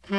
मैं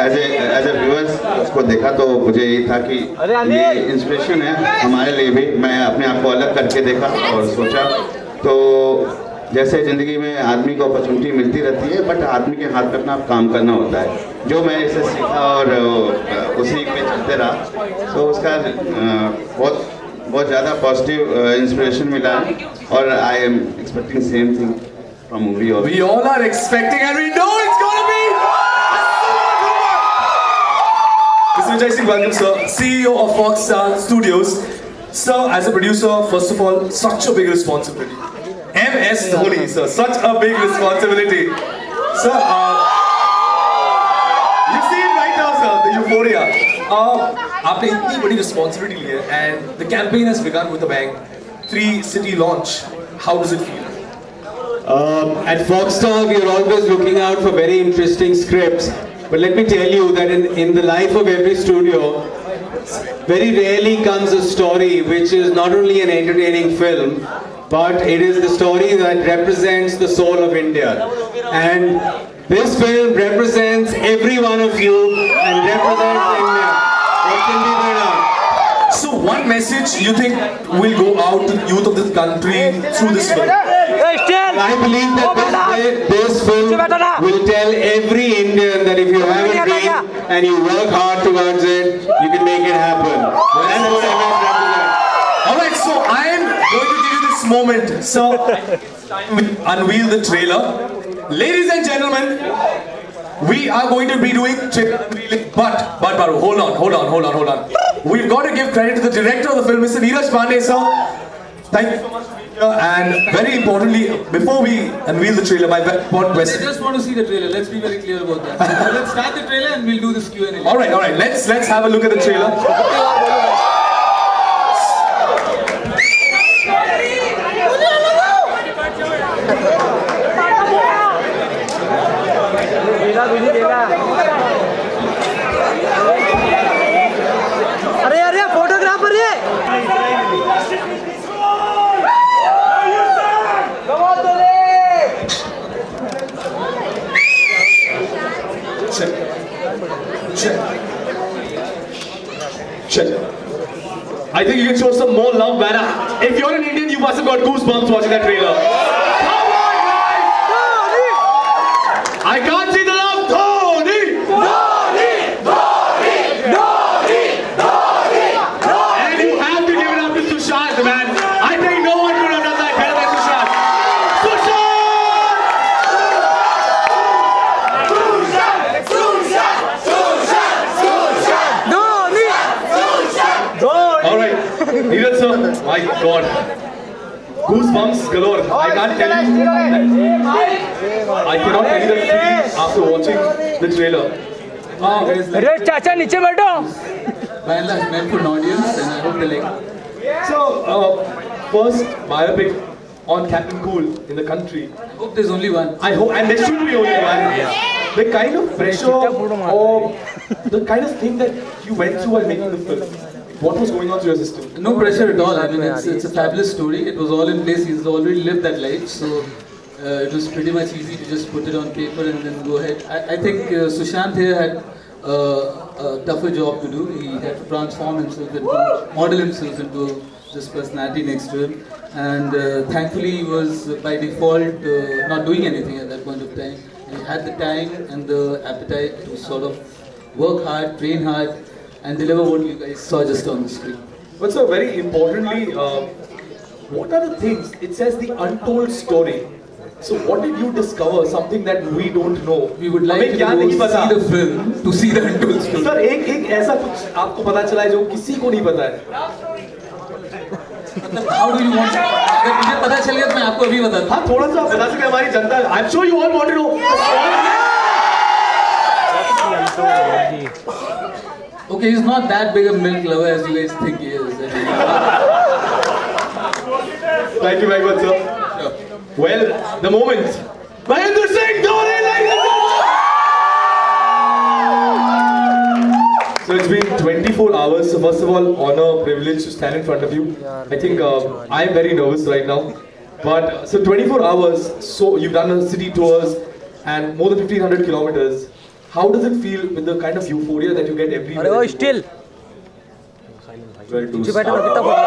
as a viewers उसको देखा तो मुझे यही था कि ये इंस्पिरेशन है हमारे लिए भी। मैं अपने आप को अलग करके देखा और सोचा तो जैसे ज़िंदगी में आदमी को अपॉर्चुनिटी मिलती रहती है, बट आदमी के हाथ पे अपना काम करना होता है। जो मैंने इसे सीखा और उसी पे चलते रहा, तो उसका बहुत ज़्यादा पॉजिटिव इंस्पिरेशन मिला है और I am expecting same thing from movie. We all are expecting and we know it's gonna be Mr. Vijay Singh, welcome sir, CEO of Fox Studios. Sir, as a producer, first of all, such a big responsibility. M.S Dhoni, sir, such a big responsibility. Sir, you see it right now, sir, the euphoria. आपने इतनी बड़ी responsibility ली है and the campaign has begun with a bang. 3-city launch. How does it feel? At Foxstar, we are always looking out for very interesting scripts. But let me tell you that in the life of every studio, very rarely comes a story which is not only an entertaining film, but it is the story that represents the soul of India. And this film represents every one of you and represents India. What can be better? So one message you think will go out to the youth of this country through this film? And I believe that this film will tell every Indian that if you have a dream and you work hard towards it, you can make it happen. That's what MS represents. Alright, so I am going to give you this moment. So, it's time we unveil the trailer. Ladies and gentlemen, we are going to be doing trailer unveiling. But, hold on. We've got to give credit to the director of the film, Mr. Neeraj Pandey, sir. Thank you so much for being here. And very importantly, before we unveil the trailer, my one question. I just want to see the trailer. Let's be very clear about that. So let's start the trailer and we'll do this Q&A. Alright. Let's have a look at the trailer. अरे photographer ये Check. I think you can show some more love, man. If you're an Indian, you must have got goosebumps watching that trailer. Come on, guys! I can't see the love. Dhoni! And you have to give it up to Sushant, man. I think no one could have done that better than Sushant. Alright, Neeraj sir, my god. Goosebumps galore. I can't tell you. I cannot tell you the feeling after watching the trailer. अरे चाचा नीचे बैठो By and large, meant for an audience, and I hope they like it. So, first biopic on Captain Cool in the country. I hope there's only one. I hope, and there should be only one. The kind of pressure or the kind of thing that you went through while making the film. What was going on through your system? No pressure at all. I mean, it's a fabulous story. It was all in place. He's already lived that life, so it was pretty much easy to just put it on paper and then go ahead. I think Sushant here had a tougher job to do. He had to transform himself into, model himself into this personality next to him. And thankfully he was by default not doing anything at that point of time. He had the time and the appetite to sort of work hard, train hard, and deliver what you guys saw just on the screen. But so very importantly, what are the things? It says the untold story. So what did you discover? Something that we don't know. We would like to go see the film to see the untold story. Sir, एक ऐसा कुछ आपको पता चला है जो किसी को नहीं पता है. How do you want? अगर मुझे पता चल गया तो मैं आपको अभी बता दूँ. हाँ थोड़ा सा बता सके हमारी जनता. I'm sure you all want to know. Okay, he's not that big a milk lover as you guys think he is. Thank you very much, sir. Sure. Well, the moment. M.S Dhoni, ladies and gentlemen! So it's been 24 hours. So first of all, honor, privilege to stand in front of you. I think I am very nervous right now. But so 24 hours. So you've done a city tours and more than 1,500 kilometers. How does it feel with the kind of euphoria that you get everywhere? अरे वो still Well, नीचे बैठो कितना photo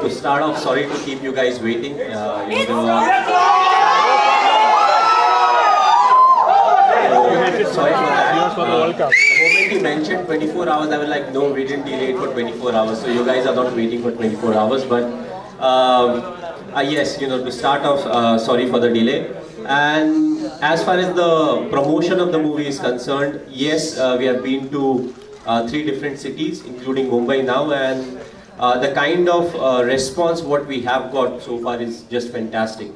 To start off, sorry to keep you guys waiting. Sorry for that. The moment you mentioned 24 hours, I was like, no, we didn't delay it for 24 hours. So you guys are not waiting for 24 hours. But yes, to start off, sorry for the delay. And as far as the promotion of the movie is concerned, yes, we have been to 3 different cities, including Mumbai now, and the kind of response what we have got so far is just fantastic.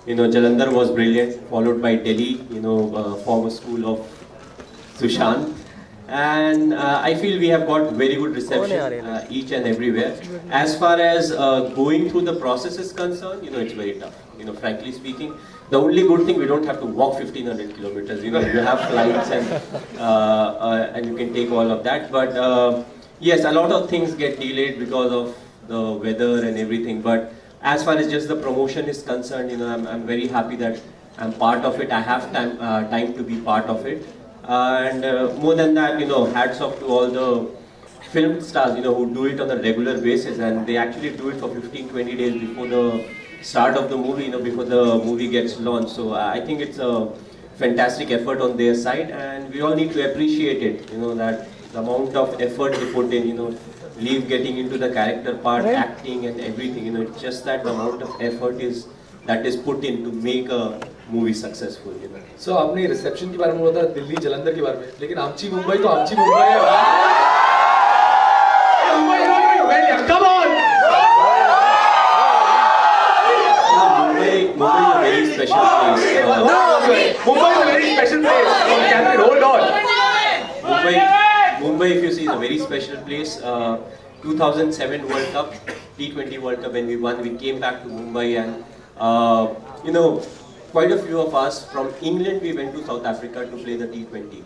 Jalandhar was brilliant, followed by Delhi, former school of Sushant. And I feel we have got very good reception each and everywhere. As far as going through the process is concerned, it's very tough. Frankly speaking, the only good thing, we don't have to walk 1,500 kilometers. You have flights and you can take all of that. But yes, a lot of things get delayed because of the weather and everything. But as far as just the promotion is concerned, I'm very happy that I'm part of it. I have time to be part of it. And more than that, hats off to all the film stars, who do it on a regular basis, and they actually do it for 15-20 days before the start of the movie, before the movie gets launched. So I think it's a fantastic effort on their side, and we all need to appreciate it, that the amount of effort they put in, leave getting into the character part, acting and everything, it's just that the amount of effort that is put in to make a movie successful, So आपने reception के बारे में बोला था, दिल्ली जलंधर के बारे में, लेकिन आमची मुंबई तो आमची मुंबई है। Come on! Mumbai is a very special place. Mumbai is a very special place. Captain, hold on. Mumbai, if you see, is a very special place. 2007 World Cup, T20 World Cup, when we won, we came back to Mumbai, and quite a few of us from England, we went to South Africa to play the T20.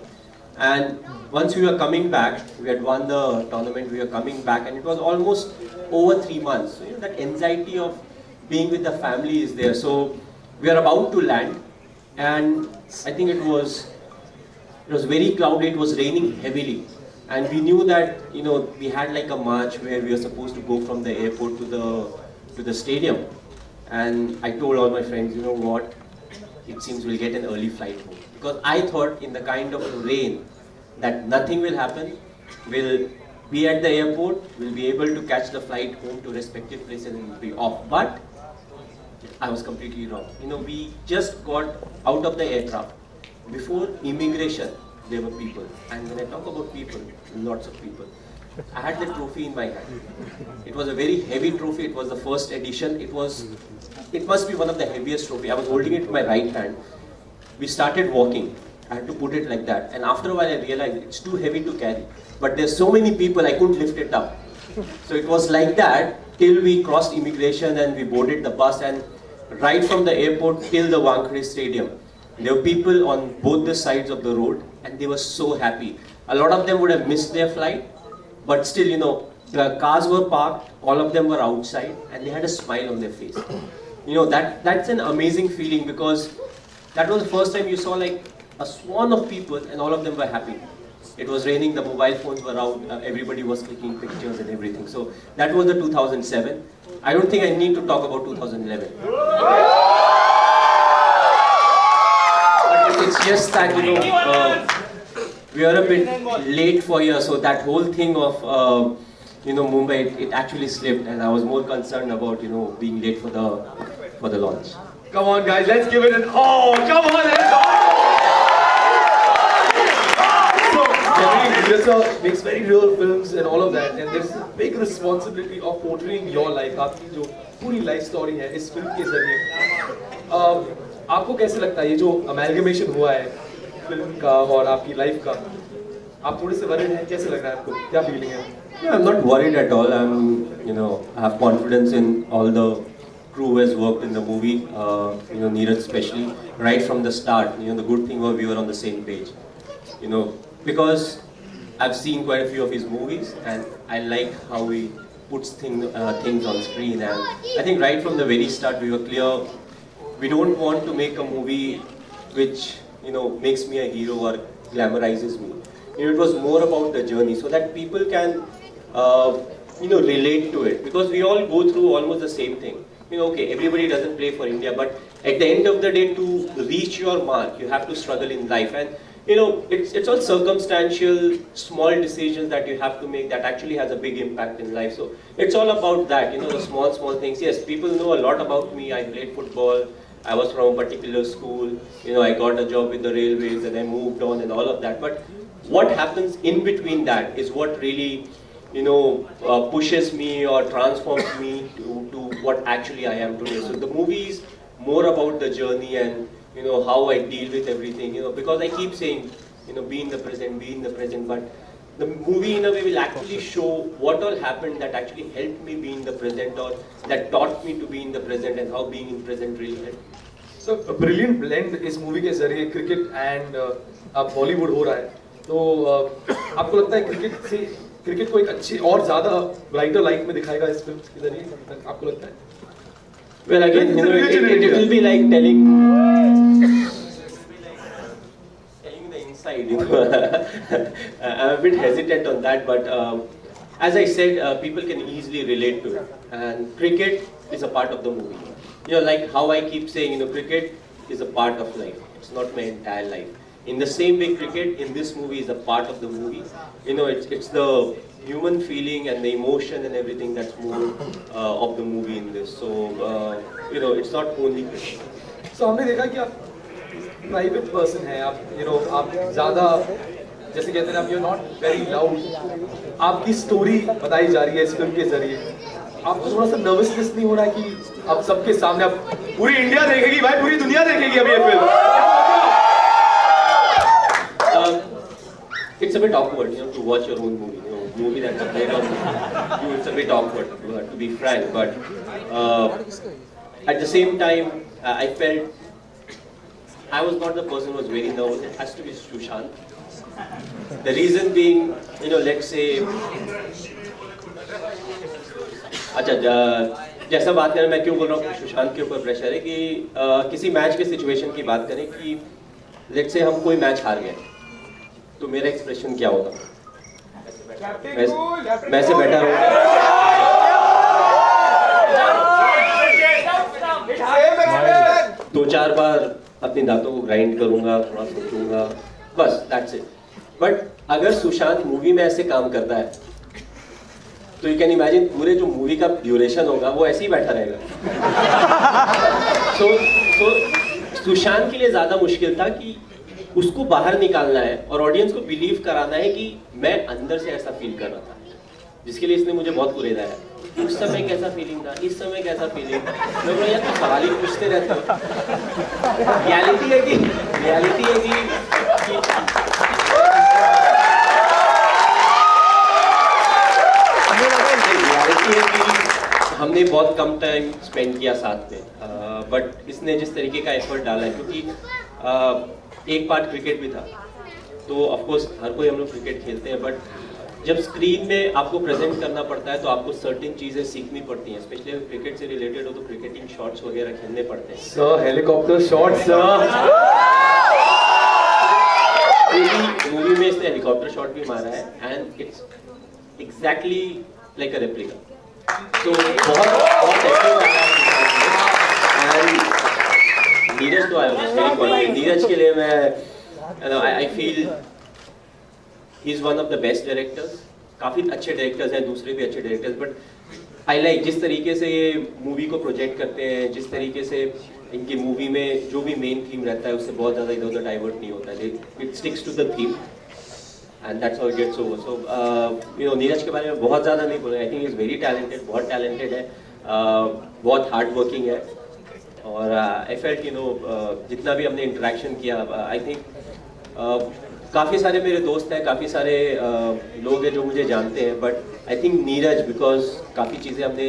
And once we were coming back, we had won the tournament, we were coming back, and it was almost over 3 months. So, that anxiety of being with the family is there. So we are about to land, and I think it was very cloudy, it was raining heavily. And we knew that, we had like a march where we were supposed to go from the airport to the stadium. And I told all my friends, you know what, it seems we'll get an early flight home. Because I thought in the kind of rain that nothing will happen, we'll be at the airport, we'll be able to catch the flight home to respective places and we'll be off. But I was completely wrong. We just got out of the aircraft. Before immigration, there were people. And when I talk about people, lots of people. I had the trophy in my hand. It was a very heavy trophy. It was the first edition. It must be one of the heaviest trophy. I was holding it in my right hand. We started walking. I had to put it like that. And after a while, I realized it's too heavy to carry. But there's so many people, I couldn't lift it up. So it was like that till we crossed immigration and we boarded the bus, and right from the airport till the Wankhede Stadium. There were people on both the sides of the road, and they were so happy. A lot of them would have missed their flight, but still, the cars were parked, all of them were outside, and they had a smile on their face. That's an amazing feeling, because that was the first time you saw like a swarm of people, and all of them were happy. It was raining, the mobile phones were out, everybody was clicking pictures and everything. So that was the 2007. I don't think I need to talk about 2011. But it's just that, we are a bit late for here, so that whole thing of, Mumbai, it actually slipped, and I was more concerned about, being late for the launch. Come on, guys, let's give it an come on, let's So, makes very real films and all of that, and there's a big responsibility of portraying your life. आपकी जो पूरी life story है इस film के ज़रिए, आपको कैसे लगता है ये जो amalgamation हुआ है film का और आपकी life का, आप थोड़े से worried हैं, कैसे लग रहा है आपको, क्या feeling है? Yeah, I'm not worried at all. I have confidence in all the crew who has worked in the movie, Neeraj especially, right from the start. The good thing was we were on the same page, because I've seen quite a few of his movies, and I like how he puts things on screen. And I think right from the very start we were clear, we don't want to make a movie which makes me a hero or glamorizes me. It was more about the journey, so that people can relate to it, because we all go through almost the same thing. Okay, everybody doesn't play for India, but at the end of the day, to reach your mark, you have to struggle in life. And it's all circumstantial, small decisions that you have to make that actually has a big impact in life. So it's all about that, the small things. Yes, people know a lot about me. I played football. I was from a particular school. I got a job with the railways, and I moved on and all of that. But what happens in between that is what really, pushes me or transforms me to what actually I am today. So the movie is more about the journey and how I deal with everything, because I keep saying, be in the present, but the movie in a way will actually show what all happened that actually helped me be in the present, or that taught me to be in the present, and how being in present really helped. So a brilliant blend इस movie के ज़रिए cricket and अब Bollywood हो रहा है, तो आपको लगता है cricket को एक अच्छी और ज़्यादा brighter light में दिखाएगा इस film के ज़रिए, आपको लगता है? Well, again, it will be like telling the inside. I'm a bit hesitant on that, but as I said, people can easily relate to it, and cricket is a part of the movie. You know, like how I keep saying, you know, cricket is a part of life. It's not my entire life. In the same way, cricket in this movie is a part of the movie. You know, it's the human feeling and the emotion and everything that's more of the movie in this. So, you know, it's not only cricket. So हमने देखा कि आप private person हैं, आप आप ज़्यादा जैसे कहते हैं आप you're not very loud. आपकी स्टोरी बताई जा रही है इस फिल्म के जरिए. आपको थोड़ा सा नर्वसनेस नहीं हो रहा है कि अब सबके सामने अब पूरी इंडिया देखेगी भाई, पूरी दुनिया देखेगी अभी ये film? It's a bit awkward, you know, to watch your own movie. You know, movie that's played on you. It's a bit awkward, to be frank. But at the same time, I felt I was not the person who was very nervous. It has to be Sushant. The reason being, you know, let's say, अच्छा जैसा बात करें, मैं क्यों बोल रहा हूँ सुशांत के ऊपर प्रेशर है कि किसी मैच के सिचुएशन की बात करें कि लेट्स से हम कोई मैच हार गए, तो मेरा एक्सप्रेशन क्या होगा? मैं ऐसे बैठा रहूँगा, दो चार बार अपने दांतों को ग्राइंड करूंगा, थोड़ा सोचूंगा, बस दैट्स इट. बट अगर सुशांत मूवी में ऐसे काम करता है तो यू कैन इमेजिन पूरे जो मूवी का ड्यूरेशन होगा वो ऐसे ही बैठा रहेगा. so, सुशांत के लिए ज्यादा मुश्किल था कि उसको बाहर निकालना है और ऑडियंस को बिलीव कराना है कि मैं अंदर से ऐसा फील कर रहा था, जिसके लिए इसने मुझे बहुत कुरेदा है. उस समय कैसा फीलिंग था, इस समय कैसा फीलिंग था, मैं बोला यार तो सवाल ही पूछते रहते हो. रियलिटी है कि हमने बहुत कम टाइम स्पेंड किया साथ में, बट इसने जिस तरीके का एफर्ट डाला है, क्योंकि एक पार्ट क्रिकेट भी था, तो ऑफ कोर्स हर कोई हम लोग क्रिकेट खेलते हैं, बट जब स्क्रीन में आपको प्रेजेंट करना पड़ता है तो आपको सर्टेन चीजें सीखनी पड़ती हैं, स्पेशली अगर क्रिकेट से रिलेटेड हो तो क्रिकेटिंग शॉट्स वगैरह खेलने पड़ते हैं. Sir helicopter shot sir, movie में इसने हेलीकॉप्टर शॉट भी मारा है and it's exactly like a replica. तो बहुत नीरज तो आया, नीरज के लिए मैं I feel he is one of the best directors. काफी अच्छे डायरेक्टर्स हैं, दूसरे भी अच्छे डायरेक्टर्स, बट आई लाइक जिस तरीके से ये मूवी को प्रोजेक्ट करते हैं, जिस तरीके से इनकी मूवी में जो भी मेन थीम रहता है उससे बहुत ज़्यादा इधर उधर डाइवर्ट नहीं होता है. It sticks to the theme and that's how it gets over. So you know, Neeraj के बारे में बहुत ज़्यादा नहीं बोला. I think is very talented, बहुत टैलेंटेड है, बहुत हार्ड वर्किंग है. और आई फेल्ट यू नो जितना भी हमने इंटरेक्शन किया, आई थिंक काफ़ी सारे मेरे दोस्त हैं, काफ़ी सारे लोग हैं जो मुझे जानते हैं, but I think Neeraj because काफ़ी चीज़ें हमने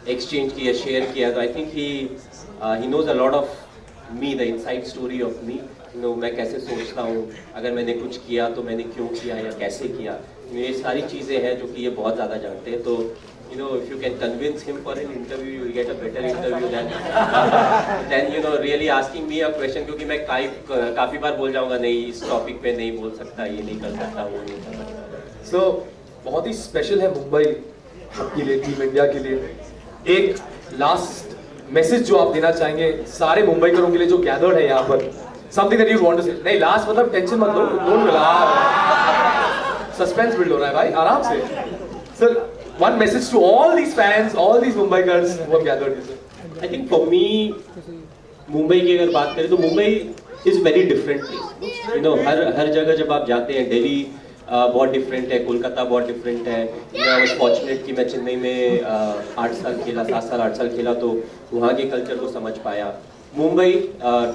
एक्सचेंज किया, शेयर किया, तो I think he knows a lot of me, the inside story of me. You know, मैं कैसे सोचता हूँ, अगर मैंने कुछ किया तो मैंने क्यों किया या कैसे किया, ये सारी चीज़ें हैं जो कि ये बहुत ज़्यादा जानते हैं. तो you know, if you can convince him for an interview, you will get a better interview than you know really asking me a question, क्योंकि मैं काफ़ी बार बोल जाऊँगा नहीं इस टॉपिक पे नहीं बोल सकता, ये नहीं कर सकता, वो नहीं कर सकता. So, बहुत ही स्पेशल है मुंबई आपके लिए, टीम इंडिया के लिए. एक लास्ट मैसेज जो आप देना चाहेंगे सारे मुंबईकरों के लिए जो गैदर्ड है यहाँ पर, something that you want to say. नहीं, लास्ट मतलब टेंशन मत लो, डोंट रिलैक्स, सस्पेंस बिल्ड हो रहा है भाई, आराम से. Sir, one message to all these fans, all these Mumbaikars who have gathered here. I think for me, Mumbai की अगर बात करें तो Mumbai is very different place. You know, हर जगह जब आप जाते हैं, दिल्ली बहुत डिफरेंट है, कोलकाता बहुत डिफरेंट है. मैं was fortunate कि मैं चेन्नई में 8 साल खेला, 7 साल 8 साल खेला, तो वहाँ के कल्चर को समझ पाया. मुंबई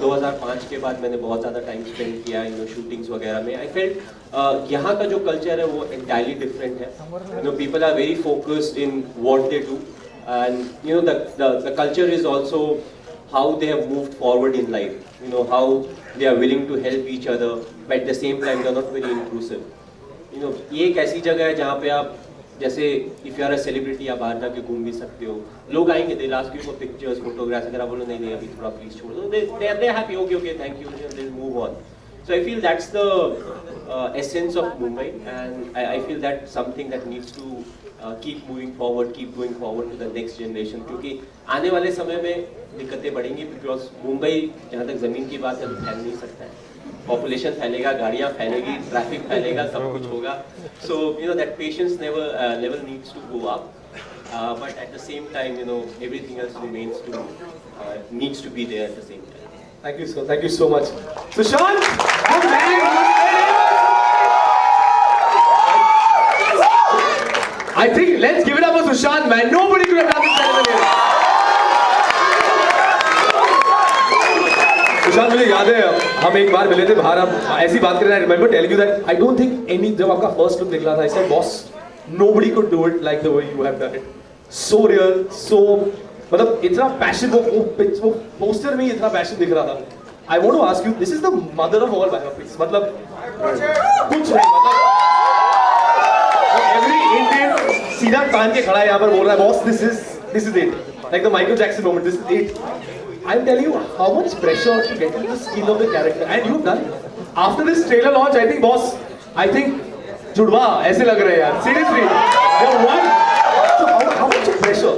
2005 के बाद मैंने बहुत ज़्यादा टाइम स्पेंड किया इन शूटिंग्स वगैरह में. आई फेल्ट यहाँ का जो कल्चर है वो एंटायरली डिफरेंट है. You know, people are very focused in what they do, and you know the culture is also how they have moved forward in life. You know, how they are willing to help each other, but at the same time they are not very inclusive. You know, ये एक ऐसी जगह है जहाँ पे आप जैसे if you are a celebrity आप बाहर जाके घूम भी सकते हो, लोग आएंगे, they last you for pictures, photographs. अगर आप बोलो नहीं अभी थोड़ा प्लीज छोड़ दो, they happy, okay thank you, they move on. So I feel that's the essence of Mumbai, and I feel that something that needs to keep moving forward, keep going forward to the next generation. क्योंकि आने वाले समय में दिक्कतें बढ़ेंगी, because Mumbai जहाँ तक ज़मीन की बात है फैल नहीं सकता है. Population फैलेगा, गाड़ियाँ फैलेगी, traffic फैलेगा, सब कुछ होगा. So you know that patience level needs to go up. But at the same time, you know, everything else needs to be there at the same time. Thank you, sir. Thank you so much. Sushant, I think let's give it up for Sushant, man. Nobody could have done this better than him. Sushant, मुझे याद है हम एक बार मिले थे बाहर, हम ऐसी बात कर रहे हैं. I remember telling you that I don't think जब आपका first look निकला था, I said, boss, nobody could do it like the way you have done it. So real, so मतलब इतना passion, वो poster में ही इतना passion दिख रहा था. I want to ask you, this is the mother of all biopics. मतलब कुछ नहीं, मतलब every Indian सीधा कान के खड़ा है यहाँ पर बोल रहा है, boss, this is it. Like the Michael Jackson moment, this is it. I'm telling you, how much pressure to get into the skin of the character, and you've done it. After this trailer launch, I think, boss, I think जुड़वा ऐसे लग रहे हैं यार. Seriously, you're one. So how much pressure?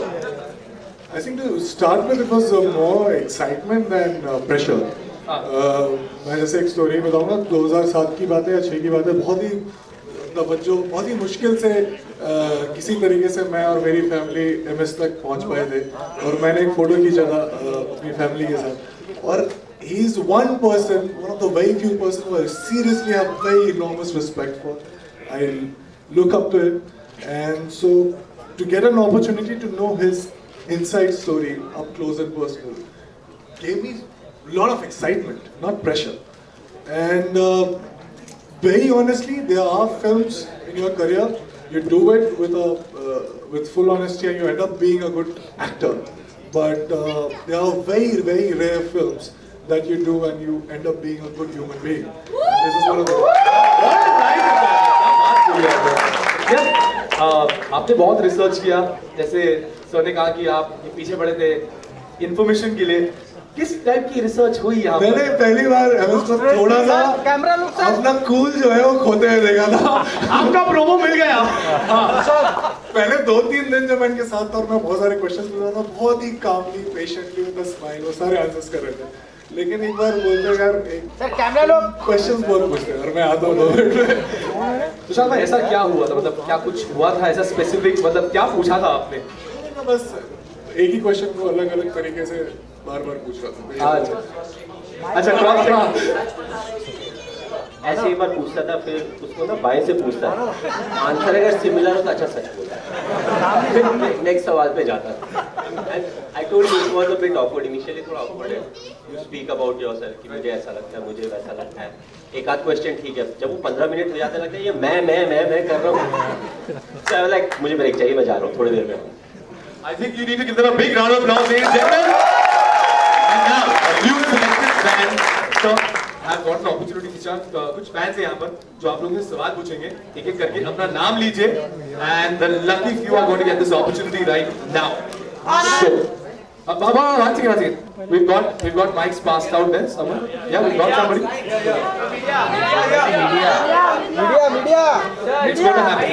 I think to start with, it was more excitement than pressure. मैं जैसे एक story बताऊंगा. 2007 की बात है या 6 की बात है. बहुत ही तवज्जो, बहुत ही मुश्किल से किसी तरीके से मैं और मेरी फैमिली MS तक पहुंच पाए थे, और मैंने एक फोटो खींचा था अपनी फैमिली के साथ. और he is one person, one of the very few person who I seriously have very enormous respect for. I look up to him, and so to get an opportunity to know his inside story up close and personal gave me a lot of excitement, not pressure. And very honestly, there are films in your career, you do it with full honesty and you end up being a good actor. But there are very, very rare films that you do and you end up being a good human being. And this is one of them. आपने बहुत research किया, जैसे sir ने कहा कि आप पीछे पड़े थे इन्फॉर्मेशन के लिए. किस टाइप की रिसर्च हुई यहाँ? मैंने पहली बार MS को थोड़ा सा अपना कूल जो है वो खोते हुए देखा था. आपका प्रोमो मिल गया. पहले 2-3 दिन जब मैं इनके साथ था और मैं बहुत सारे क्वेश्चंस पूछ रहा था, बहुत ही कामली, पेशेंटली, विद अ स्माइल वो सारे आंसर्स कर रहे थे. लेकिन एक बार बोलते यार कैमरा लोग क्वेश्चंस बहुत पूछते हैं और मैं आता हूँ 2 मिनट में. सुशांत भाई, ऐसा क्या हुआ था? मतलब क्या कुछ हुआ था ऐसा स्पेसिफिक? मतलब क्या पूछा था आपने? बस एक ही क्वेश्चन को अलग अलग तरीके से बार-बार पूछ रहा था. अच्छा, क्रॉस ऐसे एक बार पूछता था, फिर उसको ना बाएं से पूछता था, आंसर अगर सिमिलर हो तो अच्छा सच बोलता है, फिर नेक्स्ट सवाल पे जाता था. I told you it was a bit awkward initially, थोड़ा ऑकवर्ड है. यू स्पीक अबाउट योरसेल्फ कि मुझे ऐसा लगता है, मुझे वैसा लगता है. एक आध क्वेश्चन ठीक है, जब वो 15 मिनट हो जाते लगता है ये मैं कर रहा हूँ. लाइक मुझे ब्रेक चाहिए, मैं जा रहा हूँ थोड़ी देर में. I think you need to give them a big round of applause, ladies and gentlemen. And now, you selected band. So, I've got an opportunity, Sushant. कुछ fans हैं यहाँ पर जो आप लोगों से सवाल पूछेंगे. एक-एक करके अपना नाम लीजिए. And the lucky few are going to get this opportunity right now. So, one second. We've got mics passed out there somewhere. Yeah, we've got somebody. Media. It's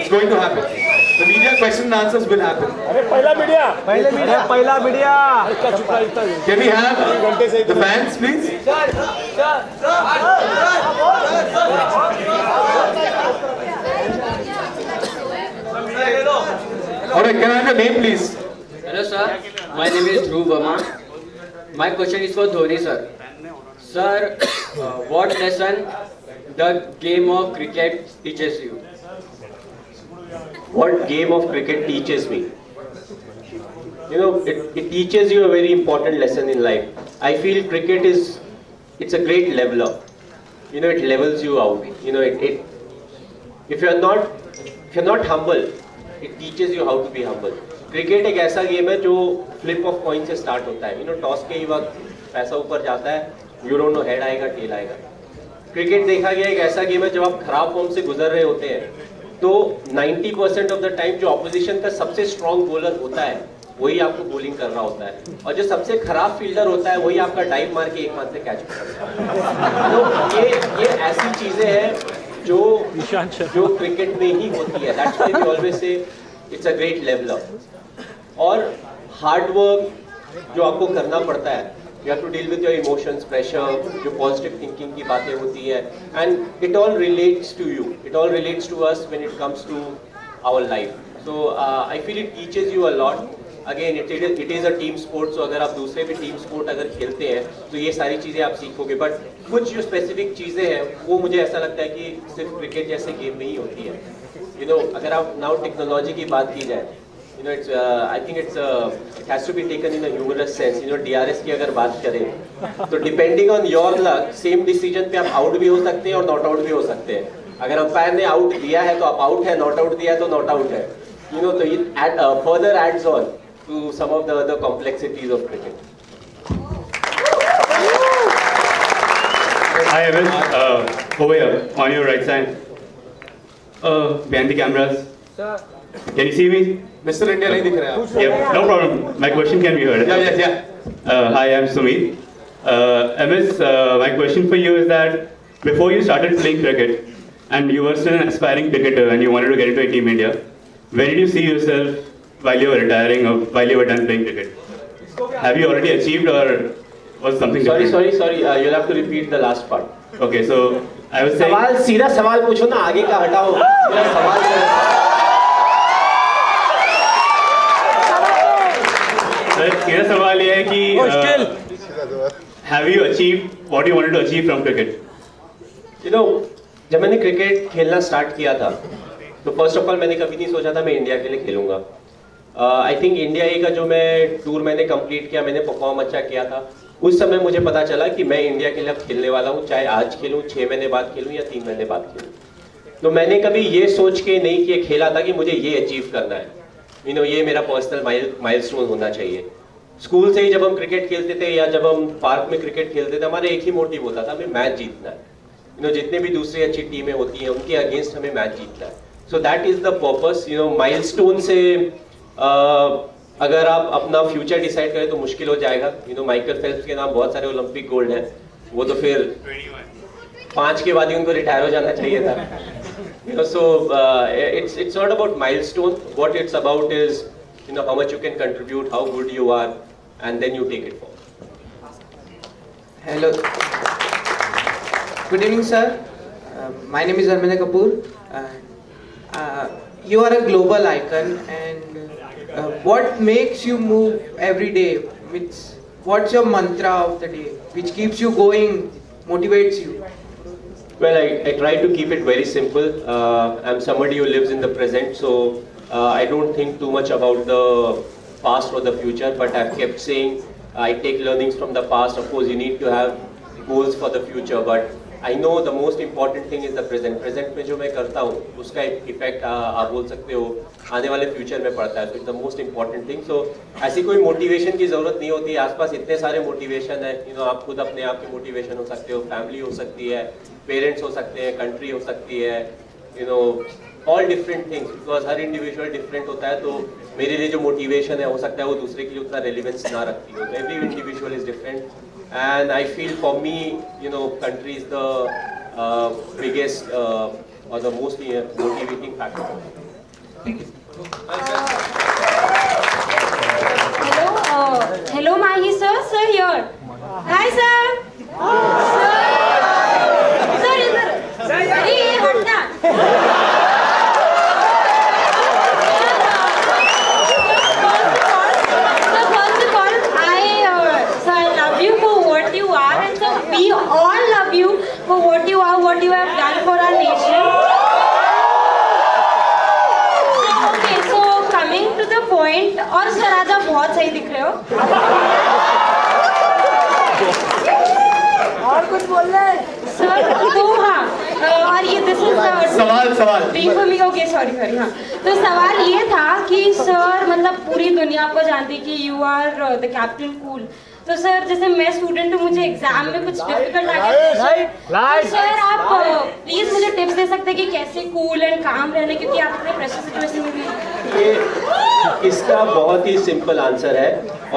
going to happen. The media question and answers will happen. पहला media. Can we have the fans, please? Alright, can I have your name, please? Hello, sir. My name is Dhruv Verma. My question is for Dhoni, sir. Sir, what lesson the game of cricket teaches you? What game of cricket teaches me? You know, it teaches you a very important lesson in life. I feel cricket it's a great leveler. You know, it levels you out. You know, if you're not humble, it teaches you how to be humble. Cricket एक ऐसा game है जो flip of coin से start होता है. You know, toss के ही वक्त पैसा ऊपर जाता है. You don't know head आएगा, tail आएगा. क्रिकेट देखा गया एक ऐसा गेम है जब आप खराब फॉर्म से गुजर रहे होते हैं तो 90% ऑफ द टाइम जो ऑपोजिशन का सबसे स्ट्रॉन्ग बॉलर होता है वही आपको बॉलिंग कर रहा होता है, और जो सबसे खराब फील्डर होता है वही आपका डाइव मार के एक हाथ से कैच करता है. तो ये ऐसी चीजें हैं जो क्रिकेट में ही होती है, that's why we always say it's a great leveller. और हार्ड वर्क जो आपको करना पड़ता है, you have to deal with your emotions, pressure, जो positive thinking की बातें होती है, and it all relates to you, it all relates to us when it comes to our life. So I feel it teaches you a lot. Again, it is a team sport, so अगर आप दूसरे भी team sport अगर खेलते हैं तो ये सारी चीज़ें आप सीखोगे, बट कुछ जो स्पेसिफिक चीज़ें हैं वो मुझे ऐसा लगता है कि सिर्फ क्रिकेट जैसे गेम में ही होती है। You know, अगर आप नाउ टेक्नोलॉजी की बात की जाए, you know, I think it has to be taken in a humorous sense. You know, DRS की अगर बात करें तो depending on your luck, same decision पे आप आउट भी हो सकते हैं और नॉट आउट भी हो सकते हैं। अगर अंपायर ने आउट दिया है तो आप आउट है, नॉट आउट दिया है तो नॉट आउट है। You know, तो it further adds on to some of the other complexities of cricket. Hi Evan, over here on your right side, behind the cameras. Can you see me? Mr. India नहीं दिख रहे हैं आप। Yep, no problem. My question can be heard. Yeah. Hi, I'm Sumit. MS, my question for you is that before you started playing cricket and you were still an aspiring cricketer and you wanted to get into Team India, where did you see yourself while you were retiring or while you were done playing cricket? Have you already achieved or was something different? Sorry, you'll have to repeat the last part. Okay, so I was saying... सीधा सवाल पूछो ना, आगे का हटाओ। सीधा सवाल सीधा सवाल ये है कि have you achieved what you wanted to achieve from cricket? You know, जब मैंने क्रिकेट खेलना स्टार्ट किया था तो फर्स्ट ऑफ ऑल मैंने कभी नहीं सोचा था मैं इंडिया के लिए खेलूंगा। आई थिंक इंडिया ए का जो मैं टूर मैंने कंप्लीट किया, मैंने परफॉर्म अच्छा किया था, उस समय मुझे पता चला कि मैं इंडिया के लिए अब खेलने वाला हूँ, चाहे आज खेलूँ, 6 महीने बाद खेलूँ या 3 महीने बाद खेलूँ। तो मैंने कभी ये सोच के नहीं कि खेला था कि मुझे ये अचीव करना है, यू नो, ये मेरा पर्सनल माइलस्टोन होना चाहिए। स्कूल से ही जब हम क्रिकेट खेलते थे या जब हम पार्क में क्रिकेट खेलते थे, हमारा एक ही मोटिव होता था, हमें मैच जीतना है। यू नो, जितने भी दूसरी अच्छी टीमें होती हैं उनके अगेंस्ट हमें मैच जीतना है। So that is the purpose. You know, milestone से अगर आप अपना फ्यूचर डिसाइड करें तो मुश्किल हो जाएगा। यू नो, माइकल फेल्प्स के नाम बहुत सारे ओलंपिक गोल्ड हैं, वो तो फिर 5 के बाद ही उनको रिटायर हो जाना चाहिए था। You know, so it's not about milestone. What it's about is, you know, how much you can contribute, how good you are, and then you take it forward. Hello. Good evening, sir. My name is Armina Kapoor. You are a global icon, and what makes you move every day? What's your mantra of the day, which keeps you going, motivates you? Well, I try to keep it very simple. I'm somebody who lives in the present, so I don't think too much about the past or the future, but I've kept saying I take learnings from the past. Of course, you need to have goals for the future, but I know the most important thing is the present. Present में जो मैं करता हूँ उसका effect आप बोल सकते हो आने वाले फ्यूचर में पड़ता है। तो it's the most important thing. So ऐसी कोई मोटिवेशन की जरूरत नहीं होती। आसपास इतने सारे मोटिवेशन है। यू नो, आप खुद अपने आप के मोटिवेशन हो सकते हो, फैमिली हो सकती है, पेरेंट्स हो सकते हैं, कंट्री हो सकती है, you no, all different things, because her individual different होता है। तो मेरे लिए जो मोटिवेशन है हो सकता है वो दूसरे के लिए उतना रेलिवेंस ना रखती हो। Every individual is different, and I feel for me, you know, country is the biggest or the most motivating factor. Hello, Mahi sir. Sir here. Hi sir. Sir इधर. अरे ये हटना. We all love you for what you are, what you have done for our nation. Okay, so coming to the point, और sir आज आप बहुत सही दिख रहे हो। और कुछ बोल रहे हैं सर? तो हाँ, और ये दिस इज सवाल ओके सॉरी हाँ। तो सवाल ये था कि सर मतलब पूरी दुनिया आपको जानती कि you are the captain cool. तो सर जैसे मैं स्टूडेंट हूँ, मुझे एग्जाम में कुछ डिफिकल्ट आ गया, तो सर आप प्लीज मुझे टिप्स दे सकते हैं कि कैसे कूल एंड काम रहना, क्योंकि आप इतने प्रेशर सिचुएशन में भी। इसका बहुत ही सिंपल आंसर है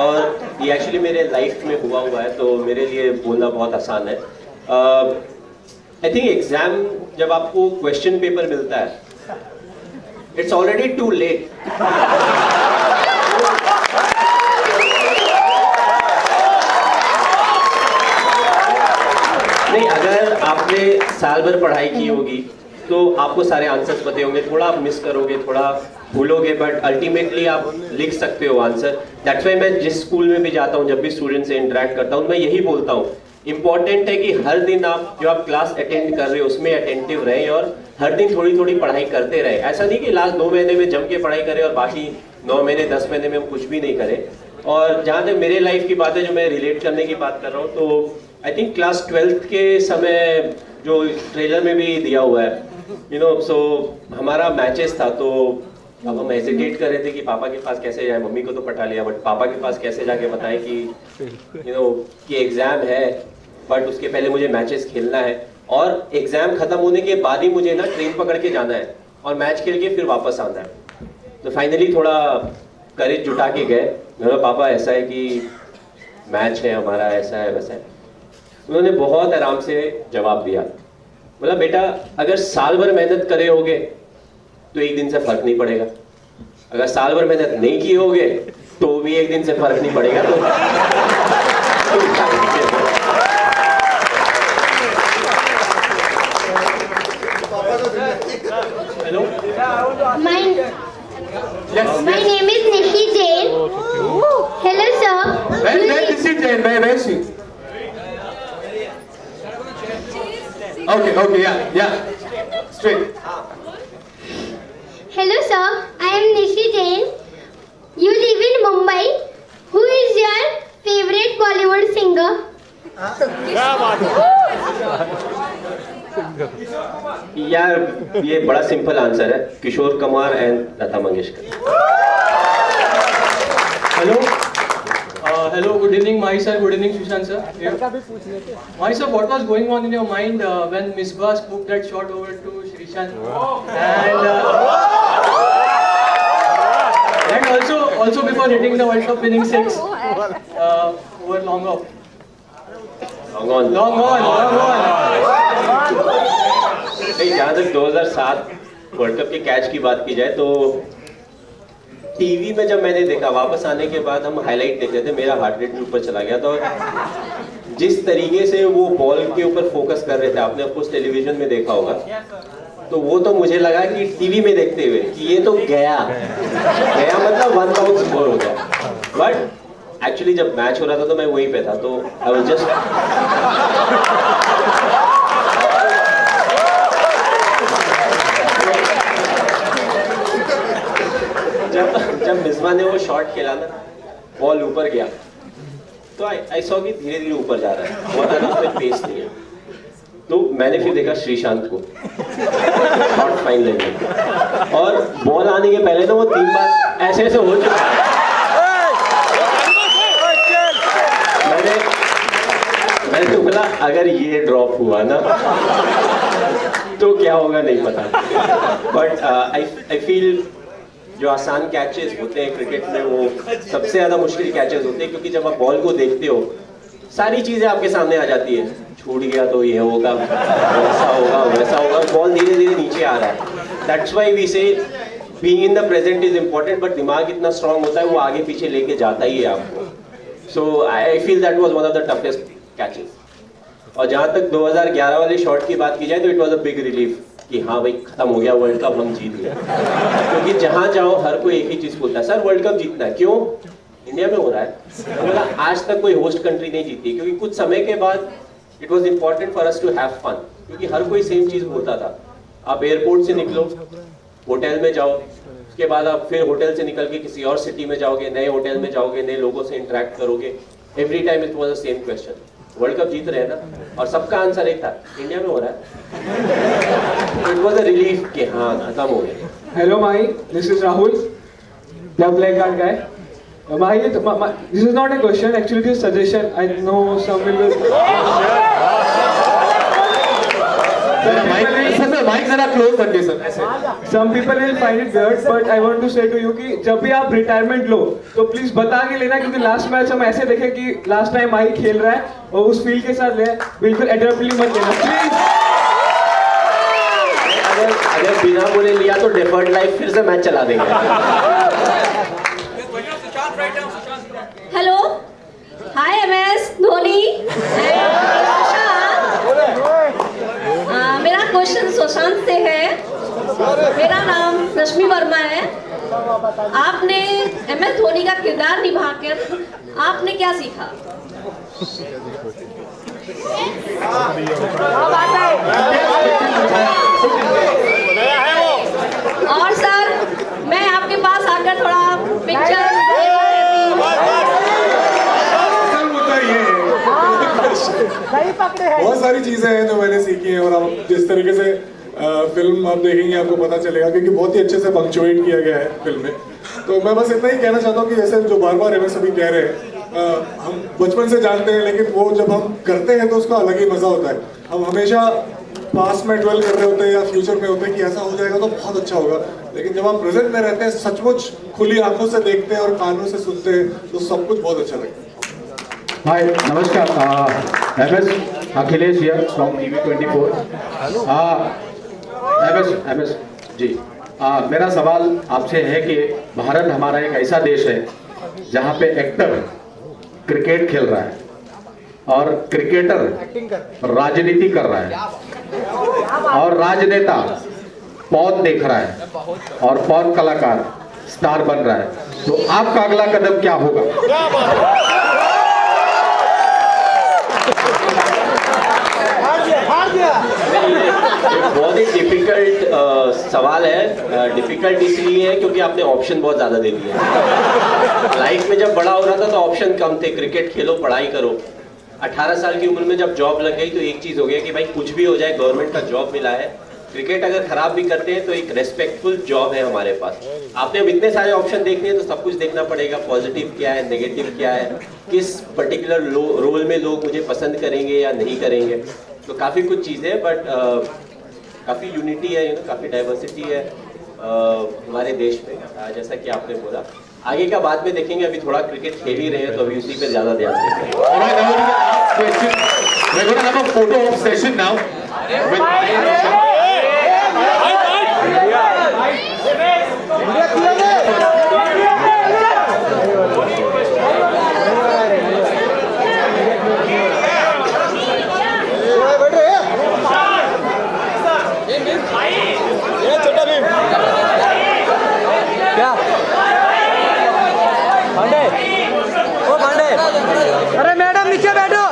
और ये एक्चुअली मेरे लाइफ में हुआ है, तो मेरे लिए बोलना बहुत आसान है। आई थिंक एग्जाम जब आपको क्वेश्चन पेपर मिलता है, इट्स ऑलरेडी टू लेट। नहीं, अगर आपने साल भर पढ़ाई की होगी तो आपको सारे आंसर्स पते होंगे, थोड़ा आप मिस करोगे, थोड़ा भूलोगे, बट अल्टीमेटली आप लिख सकते हो आंसर। दैट्स वाई मैं जिस स्कूल में भी जाता हूँ, जब भी स्टूडेंट से इंटरेक्ट करता हूँ, मैं यही बोलता हूँ, इंपॉर्टेंट है कि हर दिन आप जो आप क्लास अटेंड कर रहे हो उसमें अटेंटिव रहें और हर दिन थोड़ी थोड़ी पढ़ाई करते रहे। ऐसा नहीं कि लास्ट 2 महीने में जम के पढ़ाई करें और बाकी 9 महीने 10 महीने में हम कुछ भी नहीं करें। और जहाँ तक मेरे लाइफ की बात है, जो मैं रिलेट करने की बात कर रहा हूँ, तो आई थिंक क्लास 12th के समय जो ट्रेलर में भी दिया हुआ है, यू नो, सो हमारा मैचेस था, तो अब हम हेजिटेट कर रहे थे कि पापा के पास कैसे जाए। मम्मी को तो पटा लिया, बट पापा के पास कैसे जाके बताएं कि यू नो कि एग्जाम है, बट उसके पहले मुझे मैचेस खेलना है और एग्जाम खत्म होने के बाद ही मुझे ना ट्रेन पकड़ के जाना है और मैच खेल के फिर वापस आना है। तो फाइनली थोड़ा करेज जुटा के गए। मेरा पापा ऐसा है कि मैच है हमारा, ऐसा है वैसा है। उन्होंने बहुत आराम से जवाब दिया, मतलब बेटा अगर साल भर मेहनत करे होगे तो एक दिन से फर्क नहीं पड़ेगा, अगर साल भर मेहनत नहीं की होगे तो भी एक दिन से फर्क नहीं पड़ेगा। तो hello, my name is Nishi Jain. Hello sir. Where is it Jain? Where is she? Okay, yeah. Straight. Hello sir, I am Nishi Jain. You live in Mumbai. Who is your favorite Bollywood singer? यार ये बड़ा simple answer है, Kishore Kumar and Lata Mangeshkar. Hello, good evening, Mahi sir. Good evening, Sushant sir. Mahi sir, what was going on in your mind when Misbah spoke that shot over to Shrishant? And also before hitting the World Cup winning 6 over long on. नहीं, जहाँ तक 2007 world cup के catch की बात की जाए तो TV में जब मैंने देखा, वापस आने के बाद हम हाईलाइट देखते थे, मेरा हार्ट रेट भी ऊपर चला गया था। जिस तरीके से वो बॉल के ऊपर फोकस कर रहे थे, आपने ऑफकोर्स टेलीविजन में देखा होगा, तो वो तो मुझे लगा कि टीवी में देखते हुए कि ये तो गया मतलब 1 आउट स्कोर हो गया। बट एक्चुअली जब मैच हो रहा था तो मैं वहीं पे था, तो आई वाज जस्ट जब मिसबा ने वो शॉट खेला ना, बॉल ऊपर गया, तो आई सॉ कि धीरे धीरे ऊपर जा रहा है, बहुत ज्यादा उसमें पेस नहीं है। तो मैंने फिर देखा श्रीशांत को शॉट फाइन लेने, और बॉल आने के पहले तो वो 3 बार ऐसे ऐसे हो चुका है। मैंने तो बोला अगर ये ड्रॉप हुआ ना तो क्या होगा नहीं पता। बट आई फील जो आसान कैचेस होते हैं क्रिकेट में, वो सबसे ज़्यादा मुश्किल कैचेस होते हैं, क्योंकि जब आप बॉल को देखते हो सारी चीज़ें आपके सामने आ जाती है। छूट गया तो ये होगा, वैसा होगा, वैसा होगा, बॉल धीरे धीरे नीचे आ रहा है। दैट्स वाई वी से being in the present is important, but दिमाग इतना स्ट्रांग होता है वो आगे पीछे लेके जाता ही है आपको। So I feel that was one of the toughest catches. और जहाँ तक 2011 वाले शॉट की बात की जाए तो it was a big relief कि हाँ भाई खत्म हो गया वर्ल्ड कप, हम जीत गए। क्योंकि जहाँ जाओ हर कोई एक ही चीज बोलता है, सर वर्ल्ड कप जीतना है। क्यों? इंडिया में हो रहा है। बोला आज तक कोई होस्ट कंट्री नहीं जीती, क्योंकि कुछ समय के बाद it was important for us to have fun, क्योंकि हर कोई सेम चीज बोलता था। आप एयरपोर्ट से निकलो, होटल में जाओ, उसके बाद आप फिर होटल से निकल के किसी और सिटी में जाओगे, नए होटल में जाओगे, नए लोगों से इंटरेक्ट करोगे, every time it was the same question, world cup जीत रहे हैं ना? और सबका आंसर एक था, इंडिया में हो रहा है। इट वाज अ रिलीफ कि हाँ खत्म हो गया। Hello Mahi, this is Rahul, the black card guy. Mahi, this is not a question, actually this is a suggestion. I know some people Some people will find it weird, but I want to say to you कि जब भी आप retirement लो तो please बता के लेना, क्योंकि last match हम ऐसे देखे कि लास्ट टाइम माही खेल रहा है और उस फील के साथ ले, बिल्कुल एडप्टली मत लेना प्लीज। अगर बिना बोले लिया तो डेफर्ड लाइफ फिर से मैच चला देंगे। हेलो, हाय MS धोनी। मेरा क्वेश्चन सुशांत से है। मेरा नाम रश्मि वर्मा है। आपने MS धोनी का किरदार निभाकर आपने क्या सीखा? और सर, मैं आपके पास आकर थोड़ा पिक्चर बहुत सारी चीजें हैं जो मैंने सीखी हैं, और आप जिस तरीके से फिल्म आप देखेंगे आपको पता चलेगा, क्योंकि बहुत ही अच्छे से पंक्चुएट किया गया है फिल्म में। तो मैं बस इतना ही कहना चाहता हूँ कि जैसे जो बार बार MS अभी कह रहे हैं, हम बचपन से जानते हैं, लेकिन वो जब हम करते हैं तो उसका अलग ही मजा होता है। हम हमेशा पास्ट में ड्वेल कर रहे होते हैं या फ्यूचर में होते हैं कि ऐसा हो जाएगा तो बहुत अच्छा होगा, लेकिन जब आप प्रेजेंट में रहते हैं, सचमुच खुली आंखों से देखते हैं और कानों से सुनते हैं, तो सब कुछ बहुत अच्छा लगता है। हाय, नमस्कार। MS Akhilesh here from TV24। MS जी, मेरा सवाल आपसे है कि भारत हमारा एक ऐसा देश है जहाँ पे एक्टर क्रिकेट खेल रहा है और क्रिकेटर राजनीति कर रहा है और राजनेता पौन देख रहा है और पौन कलाकार स्टार बन रहा है। तो आपका अगला कदम क्या होगा? बहुत ही डिफिकल्ट सवाल है। डिफिकल्ट इसलिए है क्योंकि आपने ऑप्शन बहुत ज्यादा दे दिए। लाइफ में जब बड़ा हो रहा था तो ऑप्शन कम थे, क्रिकेट खेलो, पढ़ाई करो। 18 साल की उम्र में जब जॉब लग गई तो एक चीज हो गया कि भाई कुछ भी हो जाए, गवर्नमेंट का जॉब मिला है। क्रिकेट अगर खराब भी करते हैं तो एक रेस्पेक्टफुल जॉब है हमारे पास। आपने अब इतने सारे ऑप्शन देखने हैं तो सब कुछ देखना पड़ेगा, पॉजिटिव क्या है, नेगेटिव क्या है, किस पर्टिकुलर रोल में लोग मुझे पसंद करेंगे या नहीं करेंगे। तो काफ़ी कुछ चीज़ें हैं, बट काफ़ी यूनिटी है, काफ़ी डाइवर्सिटी है हमारे देश में, जैसा कि आपने बोला। आगे का बाद में देखेंगे, अभी थोड़ा क्रिकेट खेल ही रहे हैं तो अभी उसी पे ज़्यादा ध्यान देंगे। अरे मैडम नीचे बैठो।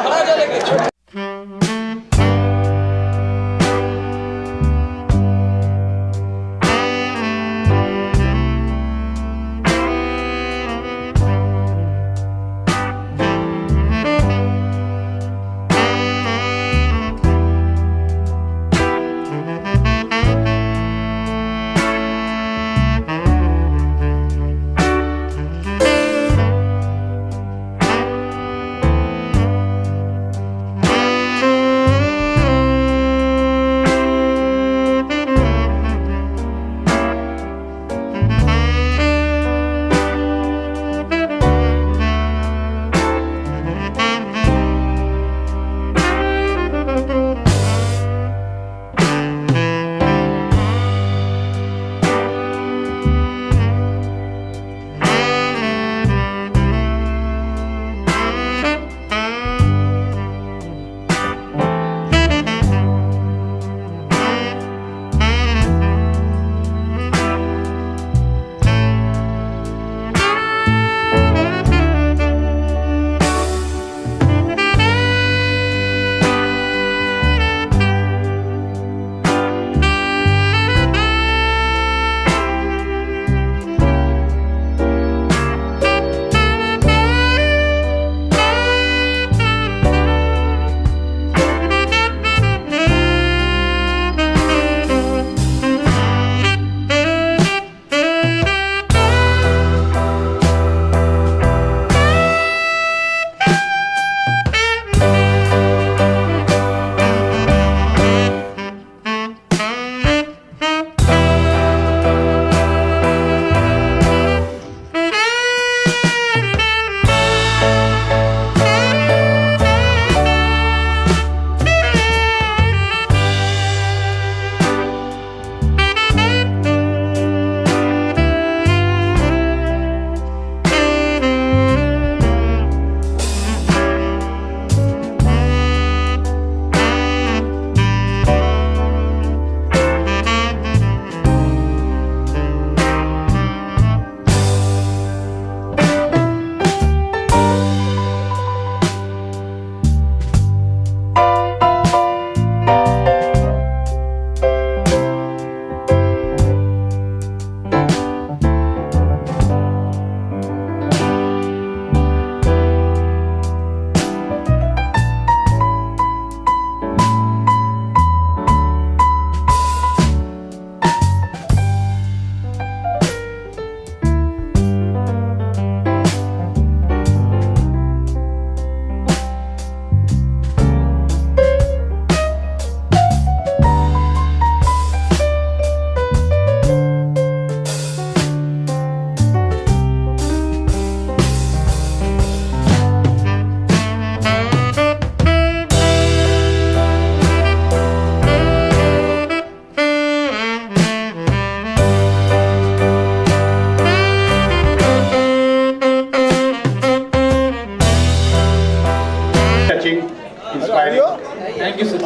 Thank you sir.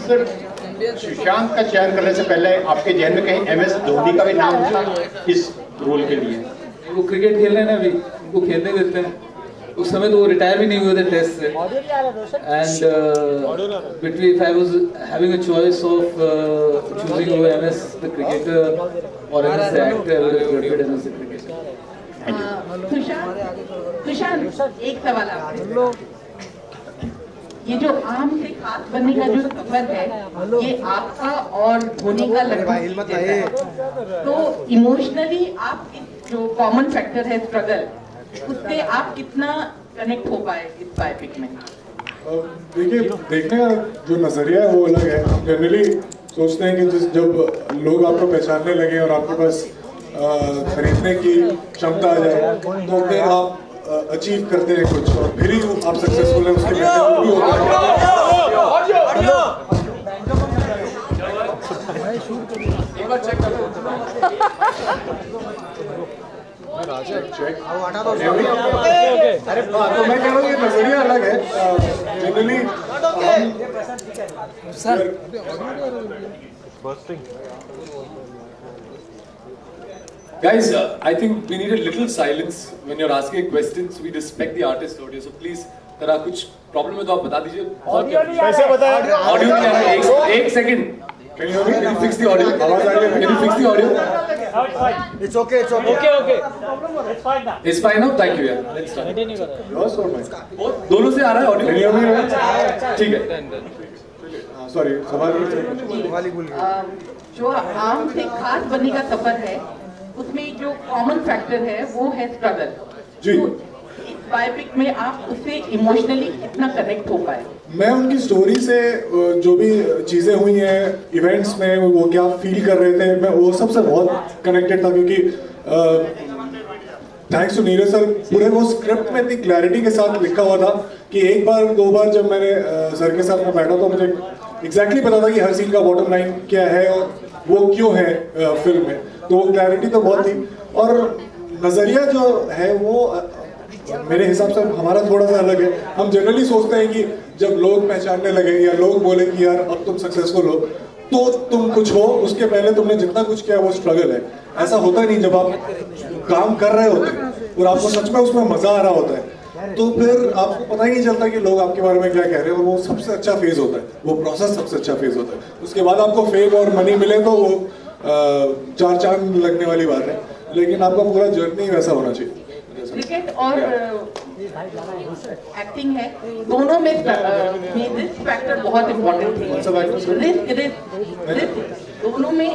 Sir Sushant का चयन करने से पहले आपके जहन में कहीं एमएस धोनी का भी नाम था इस रोल के लिए? वो क्रिकेट खेल रहे हैं ना अभी, उनको खेलने देते हैं। उस समय तो वो रिटायर भी नहीं हुए थे टेस्ट से। And between if I was having a choice of choosing over MS the cricketer or MS the actor, I would have preferred MS the cricketer. Sushant एक सवाल आपसे, ये जो आम से खास बनने का जो सफर है ये आपका और धोनी का लगभग जैसा है, तो इमोशनली आप जो कॉमन फैक्टर है स्ट्रगल, उससे आप कितना कनेक्ट हो पाए इस बायोपिक में? देखिए, देखने का जो नजरिया है वो अलग है। हम जनरली सोचते हैं कि जब लोग आपको पहचानने लगे और आपके पास खरीदने की क्षमता आ जाए तो फिर आप अचीव करते हैं कुछ और फिर ही आप सक्सेसफुल हैं, उसके बेहतर भी होता है। तो मैं कह रहा हूँ ये नजरिया अलग है। Generally Guys, I think we need a little silence when you're asking questions. We respect the artist audio, so please, अगर आप कुछ प्रॉब्लम है तो आप बता दीजिए। कैसे बताएं? ऑडियो नहीं आ रहा है, एक second. Can you fix the audio? आवाज आ रही है? Can you fix the audio? It's okay, it's okay. Okay. It's fine now. It's fine now. Thank you यार। Let's start. Yours or mine? दोनों से आ रहा है audio? Can you hear me? ठीक है। सॉरी, सवाल जो आम से खास बनने का सफर है उसमें जो कॉमन फैक्टर है वो है स्ट्रगल। जी। बायोपिक में आप उससे इमोशनली कितना कनेक्ट हो पाए? मैं उनकी स्टोरी से जो भी चीज़ें हुई हैं इवेंट्स में, वो क्या फील कर रहे थे, मैं वो सबसे बहुत कनेक्टेड था। क्योंकि थैंक्स टू नीरज सर, पूरे वो स्क्रिप्ट में इतनी क्लैरिटी के साथ लिखा हुआ था कि एक बार दो बार जब मैंने सर के साथ में बैठा तो मुझे एग्जैक्टली पता था कि हर सीन का बॉटम लाइन क्या है और वो क्यों है फिल्म में। तो वो क्लैरिटी तो बहुत थी और नज़रिया जो है वो मेरे हिसाब से हमारा थोड़ा सा अलग है। हम जनरली सोचते हैं कि जब लोग पहचानने लगे या लोग बोले कि यार अब तुम सक्सेसफुल हो तो तुम कुछ हो, उसके पहले तुमने जितना कुछ किया वो स्ट्रगल है। ऐसा होता नहीं। जब आप काम कर रहे होते हैं और आपको सच में उसमें मजा आ रहा होता है तो फिर आपको पता ही नहीं चलता कि लोग आपके बारे में क्या कह रहे हैं, और वो सबसे अच्छा फेज होता है, वो प्रोसेस सबसे अच्छा फेज होता है। उसके बाद आपको फेम और मनी मिले तो वो चार चांद लगने वाली बात है, लेकिन आपका पूरा जर्नी वैसा होना चाहिए। क्रिकेट और एक्टिंग है, दोनों में रिस्क फैक्टर बहुत इम्पोर्टेंट है। रिस्क दोनों में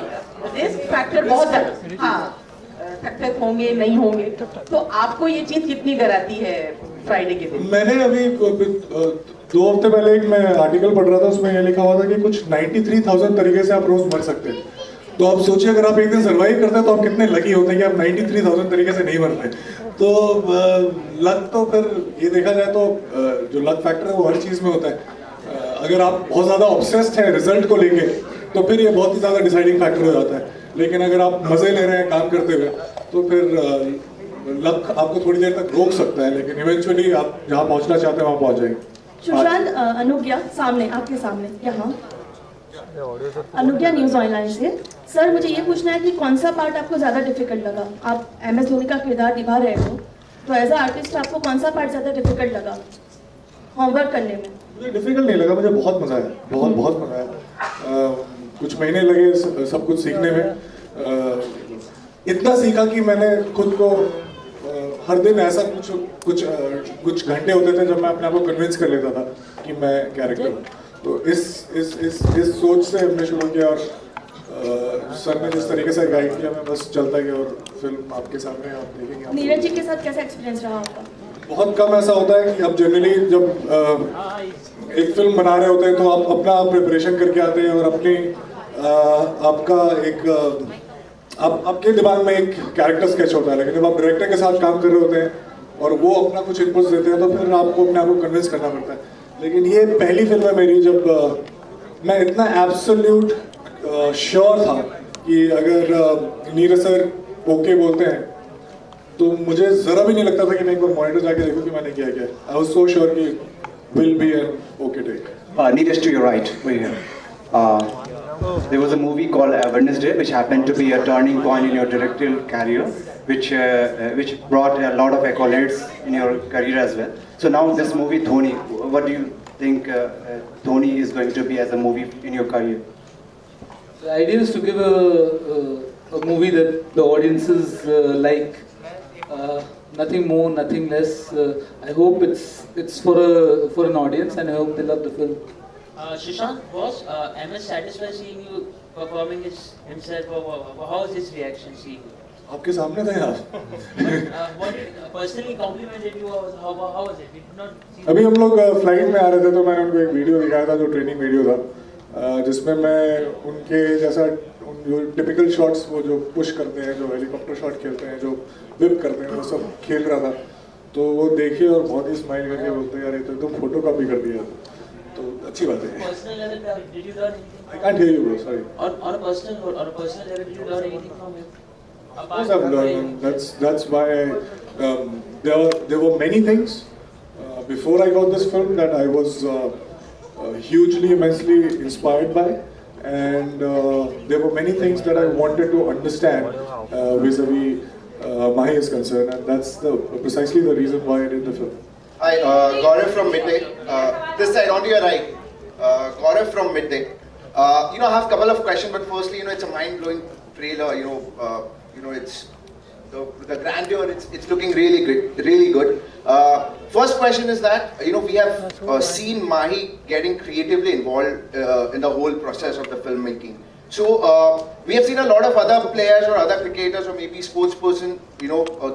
रिस्क फैक्टर बहुत ज्यादा। हाँ, सक्सेस होंगे नहीं होंगे, तो आपको ये चीज कितनी डराती है फ्राइडे के दिन? मैंने अभी 2 हफ्ते पहले एक मैं आर्टिकल पढ़ रहा था, उसमें ये लिखा हुआ था कि कुछ 93,000 तरीके से आप रोज मर सकते हैं। तो आप सोचिए अगर आप एक दिन सर्वाइव करते हैं तो आप कितने लकी होते हैं कि आप 93,000 तरीके से नहीं मरते। तो लक तो फिर ये देखा जाए तो जो लक फैक्टर है वो हर चीज़ में होता है। अगर आप बहुत ज़्यादा ऑब्सेस्ड हैं रिजल्ट को लेके तो फिर ये बहुत ही ज़्यादा डिसाइडिंग फैक्टर हो जाता है। लेकिन अगर आप मज़े ले रहे हैं काम करते हुए तो फिर लक आपको थोड़ी देर तक रोक सकता है, लेकिन इवेंचुअली आप जहाँ पहुँचना चाहते हैं वहाँ पहुँच जाएंगे। सुशांत, अनुज्ञा सामने, आपके सामने यहाँ। अनुज्ञा न्यूज़ ऑनलाइन से। सर, मुझे ये पूछना है कि कौन सा पार्ट आपको ज़्यादा डिफिकल्ट लगा? आप MS धोनी का किरदार निभा रहे हो, तो एज अ आर्टिस्ट आपको कौन सा पार्ट ज़्यादा डिफिकल्ट लगा होमवर्क करने में? मुझे डिफिकल्ट नहीं लगा, मुझे बहुत मज़ा आया, बहुत मज़ा आया। कुछ महीने लगे सब कुछ सीखने में। इतना सीखा कि मैंने खुद को हर दिन ऐसा कुछ घंटे होते थे जब मैं अपने आप को कन्विंस कर लेता था कि मैं कैरेक्टर हूँ। तो इस सोच से हमने शुरू किया और सर ने जिस तरीके से गाइड किया मैं बस चलता गया और फिल्म आपके सामने आप देखेंगे। नीरज जी के साथ कैसा एक्सपीरियंस रहा आपका? बहुत कम ऐसा होता है कि आप जनरली जब एक फिल्म बना रहे होते हैं तो आप अपना प्रिपरेशन करके आते हैं और अपनी आपका एक आपके दिमाग में एक कैरेक्टर स्केच होता है, लेकिन जब आप डायरेक्टर के साथ काम कर रहे होते हैं और वो अपना कुछ इनपुट्स देते हैं तो फिर आपको अपने आप को कन्विंस करना पड़ता है। लेकिन ये पहली फिल्म है मेरी जब मैं इतना एब्सोल्यूट श्योर था कि अगर नीरज सर ओके बोलते हैं तो मुझे ज़रा भी नहीं लगता था कि मैं एक बार मॉनिटर जाके देखूं कि मैंने क्या किया। आई वाज सो श्योर कि will be an okay take. Nearest to your right, over here. There was a movie called Wednesday, which happened to be a turning point in your directorial career, which brought a lot of accolades in your career as well. So now this movie, Dhoni, what do you think Dhoni is going to be as a movie in your career? The idea is to give a movie that the audiences like. Nothing more, nothing less. I hope it's for an audience, and I hope they love the film. Sushant, was MS satisfied seeing you performing himself, or how was his reaction seeing you? आपके सामने था यार. What personally complimented you? How was it? We did not see. अभी हम लोग flight में आ रहे थे तो मैंने उनको एक वीडियो दिखाया था जो ट्रेनिंग वीडियो था जिसमें मैं उनके जैसा जो टिपिकल शॉट्स वो जो पुश करते हैं जो हेलीकॉप्टर शॉट खेलते हैं जो विप करते हैं वो सब खेल रहा था तो वो देखे और बहुत ही स्माइल करके बोलते हैं यार ये तो एकदम फोटो कॉपी कर दिया तो अच्छी बात है. Personal level, did you learn anything? I can't hear you, bro. Sorry. On a personal level, did you learn anything from him? Of course I've learned. That's why there were many things before I got this film that I was hugely, immensely inspired by, and there were many things that I wanted to understand vis-a-vis Mahi is concerned, and that's precisely the reason why I did the film. Hi, Gaurav from Midday. This side, onto your right. Gaurav from Midday. I have a couple of questions, but firstly, it's a mind-blowing trailer. It's the grandeur. It's looking really good. First question is that we have seen Mahi getting creatively involved in the whole process of the filmmaking. So we have seen a lot of other players or other cricketers or maybe sportsperson,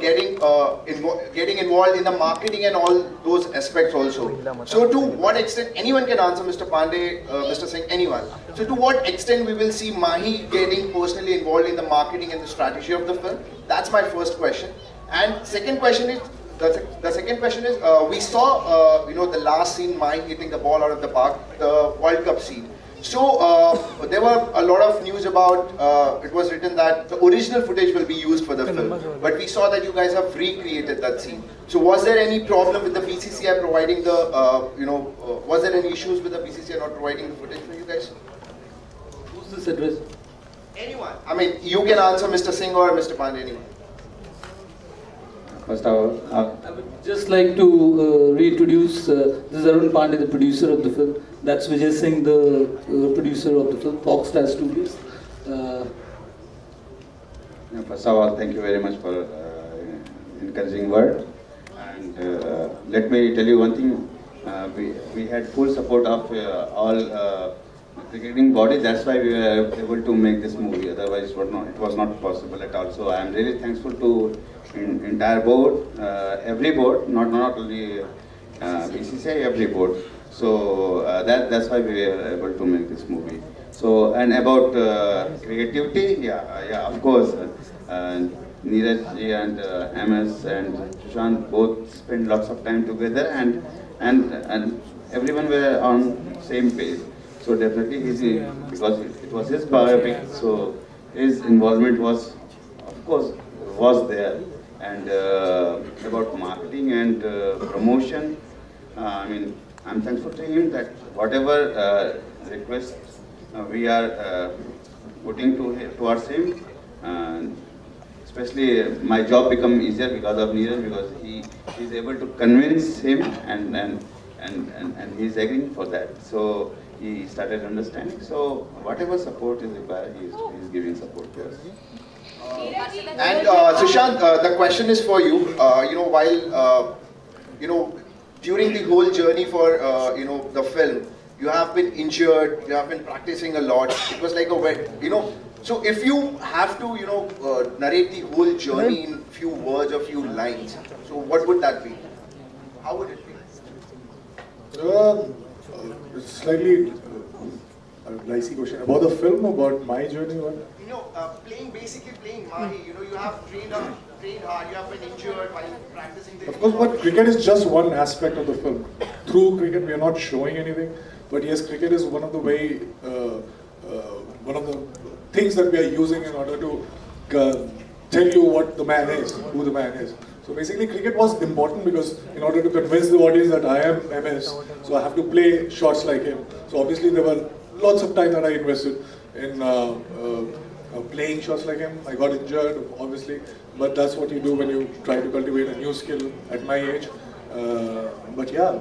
getting involved in the marketing and all those aspects also. So to what extent, anyone can answer, Mr. Pandey, Mr. Singh, anyone. So to what extent we will see Mahi getting personally involved in the marketing and the strategy of the film? That's my first question. And second question is, we saw, the last scene, Mahi hitting the ball out of the park, the World Cup scene. So there were a lot of news about, it was written that the original footage will be used for the film, but we saw that you guys have recreated that scene. So was there any problem with the BCCI providing the, was there any issues with the BCCI not providing the footage for you guys? Who's this address? Anyone. I mean, you can answer, Mr. Singh or Mr. Pandey, anyone. First of all, I would just like to reintroduce, this is Arun Pandey, the producer of the film. That's Vijay Singh, the producer of the film, Foxstar Studios. First of all, thank you very much for encouraging word. And let me tell you one thing. We had full support of all cricketing body. That's why we were able to make this movie. Otherwise, it was not possible at all. So I am really thankful to entire board, every board, not only BCCI, every board. So that's why we were able to make this movie. So, and about creativity, yeah, of course, Neeraj ji and MS and Sushant both spent lots of time together, and everyone were on same page. So definitely because it was his biopic, so his involvement was, of course, was there. And about marketing and promotion, I'm thankful to him that whatever requests we are putting towards him, especially my job become easier because of Neeraj, because he is able to convince him and he is agreeing for that. So he started understanding. So whatever support is required, he is giving support to us. And Sushant, the question is for you. While during the whole journey for the film, you have been injured, you have been practicing a lot. It was like a wet, So if you have to, narrate the whole journey in few words or few lines, so what would that be? How would it be? It's slightly a dicey question about the film, about my journey. What? Basically playing Mahi. You have trained hard, you have been injured while practicing. Of course, but cricket is just one aspect of the film. Through cricket, we are not showing anything. But yes, cricket is one of the one of the things that we are using in order to tell you what the man is, who the man is. So basically cricket was important because in order to convince the audience that I am MS, so I have to play shots like him. So obviously there were lots of time that I invested in playing shots like him. I got injured, obviously, but that's what you do when you try to cultivate a new skill at my age. But yeah,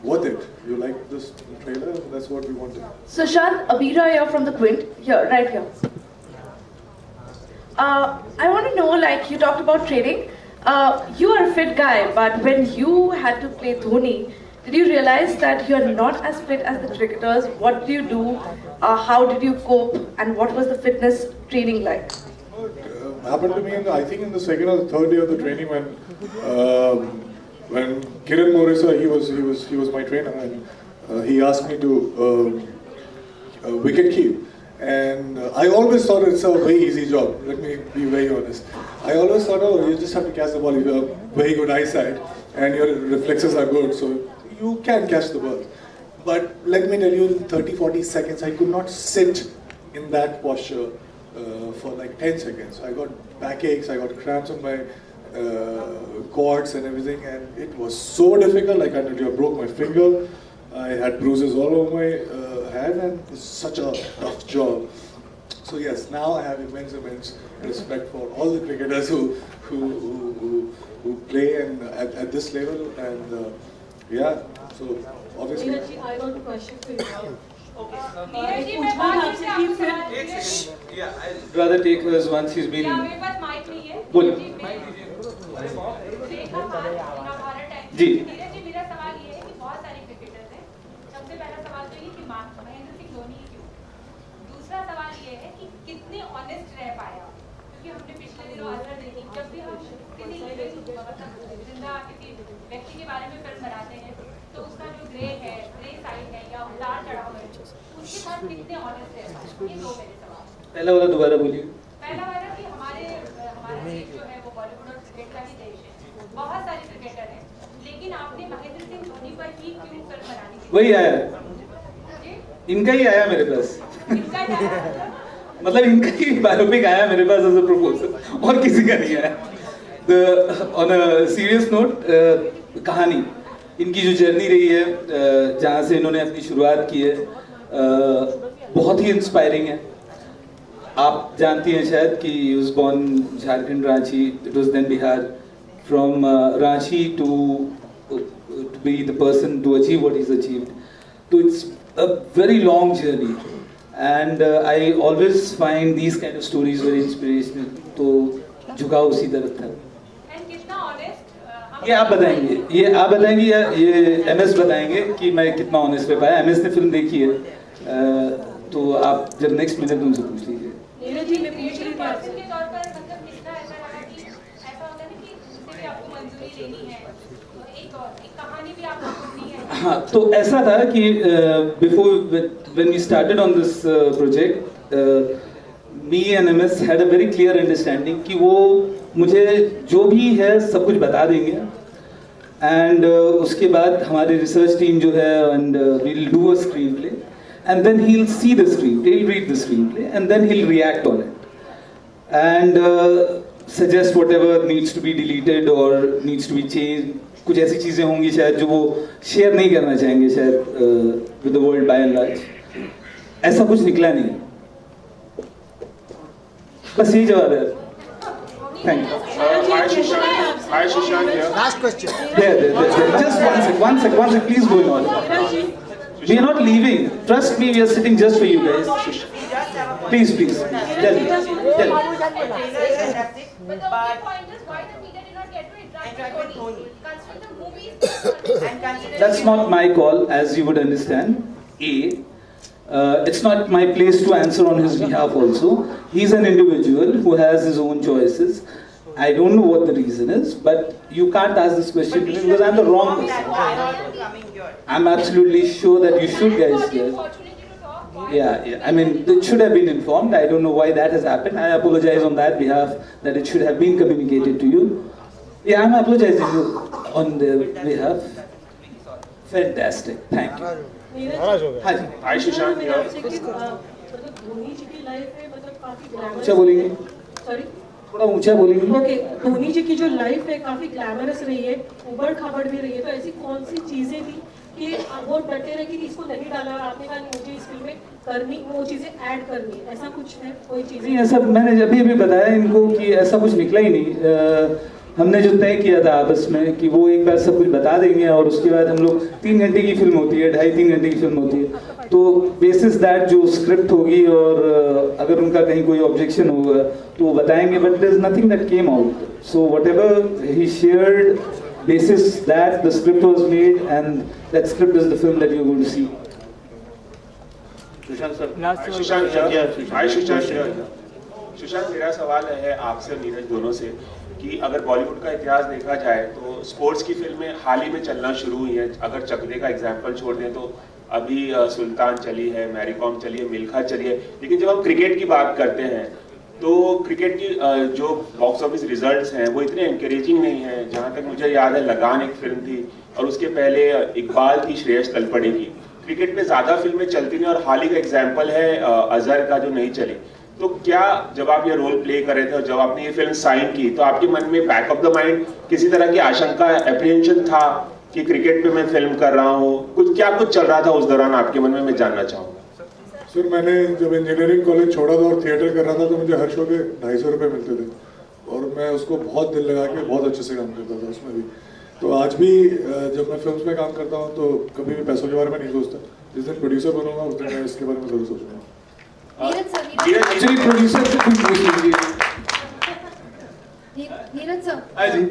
worth it. You like this trailer? That's what we wanted. Sushant, Abira here from the Quint, here, right here. I want to know, like you talked about training. You are a fit guy, but when you had to play Dhoni, did you realize that you are not as fit as the cricketers? What do you do? How did you cope? And what was the fitness training like? Happened to me, I think in the second or the third day of the training when Kiran Morisa, he was my trainer, and he asked me to wicket keep. And I always thought it's a very easy job, let me be very honest. I always thought, oh, you just have to catch the ball, you have very good eyesight and your reflexes are good, so you can catch the ball. But let me tell you, in 30-40 seconds, I could not sit in that posture for like 10 seconds. I got backaches, I got cramps on my quads and everything, and it was so difficult. Like I broke my finger, I had bruises all over my hand, and it's such a tough job. So yes, now I have immense respect for all the cricketers who play and at this level, and yeah. So obviously. I got a question for you. Yeah, I'd rather take hers once he's been. बोल जी दूसरा सवाल ये है कि कितने honest रह पाया, क्योंकि हमने पिछले दिनों आधार देखी, जब भी हम किसी जिंदा किसी व्यक्ति के बारे में फिल्म बनाते हैं तो उसका जो ग्रे साइड है या उतार चढ़ाव है, उसके साथ कितने ऑनेस्ट रह पाए। ये दो मेरे सवाल। पहला वाला दोबारा बोलिए। पहला वाला कि हमारा देश जो है वो बॉलीवुड और क्रिकेट का ही देश है, बहुत सारे क्रिकेटर हैं, लेकिन आपने महेंद्र सिंह धोनी पर ही क्यों फिल्म बनानी थी? वही आया, इनका ही आया मेरे पास। मतलब इनका ही बायोपिक आया मेरे पास एज अ प्रपोजल, और किसी का नहीं आया। ऑन अ सीरियस नोट, कहानी इनकी जो जर्नी रही है, जहाँ से इन्होंने अपनी शुरुआत की है, बहुत ही इंस्पायरिंग है। आप जानती हैं शायद कि he was born Jharkhand, Ranchi, it was then Bihar, from Ranchi to be the person to achieve what he's achieved. So it's a very long journey, and I always find these kind of stories very inspirational. तो झुकाव उसी तरफ था। ये आप बताएंगे, या ये MS बताएंगे कि मैं कितना ऑनेस्ट रह पाया। MS ने फिल्म देखी है, तो आप जब नेक्स्ट मिनट उनसे पूछ लीजिए। हाँ, तो ऐसा था कि when we started on this project, me and MS had a very clear understanding कि वो मुझे जो भी है सब कुछ बता देंगे, and उसके बाद हमारी रिसर्च टीम जो है, and we'll do a screenplay, and then he'll see the screenplay, he'll read the screenplay, and then he'll react on it, and suggest whatever needs to be deleted or needs to be changed. कुछ ऐसी चीज़ें होंगी शायद जो वो share नहीं करना चाहेंगे शायद with the world by and large. ऐसा कुछ निकला नहीं, बस यही जवाब है। Thank you. Hi Sushant here. Last question. There. Just one sec. Please go on. We are not leaving. Trust me, we are sitting just for you guys. Please. Tell me. But the only point is why the media did not get to interact with Dhoni. Consider the movies. That's not my call, as you would understand. It's not my place to answer on his behalf also. He's an individual who has his own choices. I don't know what the reason is, but you can't ask this question to me because I'm the wrong person. I'm absolutely sure that you should guys hear. Yeah. I mean, it should have been informed. I don't know why that has happened. I apologize on that behalf that it should have been communicated to you. Yeah, I'm apologizing on their behalf. Fantastic. Thank you. Hi Sushant here. Dhoni जी की life में मतलब काफी क्या बोलेंगे? Sorry थोड़ा ऊंचा बोलेंगे। Okay, Dhoni जी की जो लाइफ है काफी ग्लैमरस रही है, उबड़ खाबड़ भी रही है, तो ऐसी कौन सी चीजें थी कि आप बहुत डटे रहे कि इसको नहीं डाला और आपने कहा मुझे इस फिल्म में करनी, वो चीजें ऐड करनी है, ऐसा कुछ है कोई चीज? नहीं, ऐसा मैंने अभी बताया इनको कि ऐसा कुछ निकला ही नहीं। हमने जो तय किया था आपस में कि वो एक बार सब कुछ बता देंगे और उसके बाद हम लोग 3 घंटे की फिल्म होती है, 2.5-3 घंटे की फिल्म होती है, तो बेसिस दैट जो स्क्रिप्ट होगी और अगर उनका कहीं कोई ऑब्जेक्शन होगा तो वो बताएंगे, but there is nothing that came out, so whatever he shared basis that the script was made and that script is the film that you're going to see. Sushant, मेरा सवाल है आपसे नीरज दोनों से कि अगर बॉलीवुड का इतिहास देखा जाए तो स्पोर्ट्स की फिल्में हाल ही में चलना शुरू हुई हैं। अगर चकदे का एग्जांपल छोड़ दें तो अभी सुल्तान चली है, मैरी कॉम चली है, मिल्खा चली है, लेकिन जब हम क्रिकेट की बात करते हैं तो क्रिकेट की जो बॉक्स ऑफिस रिजल्ट्स हैं वो इतने एनकरेजिंग नहीं हैं। जहाँ तक मुझे याद है लगान एक फिल्म थी और उसके पहले इकबाल की श्रेयस तलपड़े की। क्रिकेट में ज़्यादा फिल्में चलती नहीं और हाल ही का एग्जाम्पल है अजहर का जो नहीं चली। तो क्या जब आप ये रोल प्ले कर रहे थे और जब आपने ये फिल्म साइन की तो आपके मन में बैक ऑफ द माइंड किसी तरह की आशंका, एप्रीहेंशन था कि क्रिकेट पे मैं फिल्म कर रहा हूँ? क्या कुछ चल रहा था उस दौरान आपके मन में, मैं जानना चाहूँगा। सर, मैंने जब इंजीनियरिंग कॉलेज छोड़ा था और थिएटर कर रहा था तो मुझे हर शो के 250 रुपये मिलते थे और मैं उसको बहुत दिल लगा के बहुत अच्छे से काम करता था उसमें भी। तो आज भी जब मैं फिल्म्स में काम करता हूँ तो कभी भी पैसों के बारे में नहीं सोचता। जिस दिन प्रोड्यूसर बनूंगा उस दिन मैं इसके बारे में जरूर सोचूंगा। Neeraj sir. Hi ji.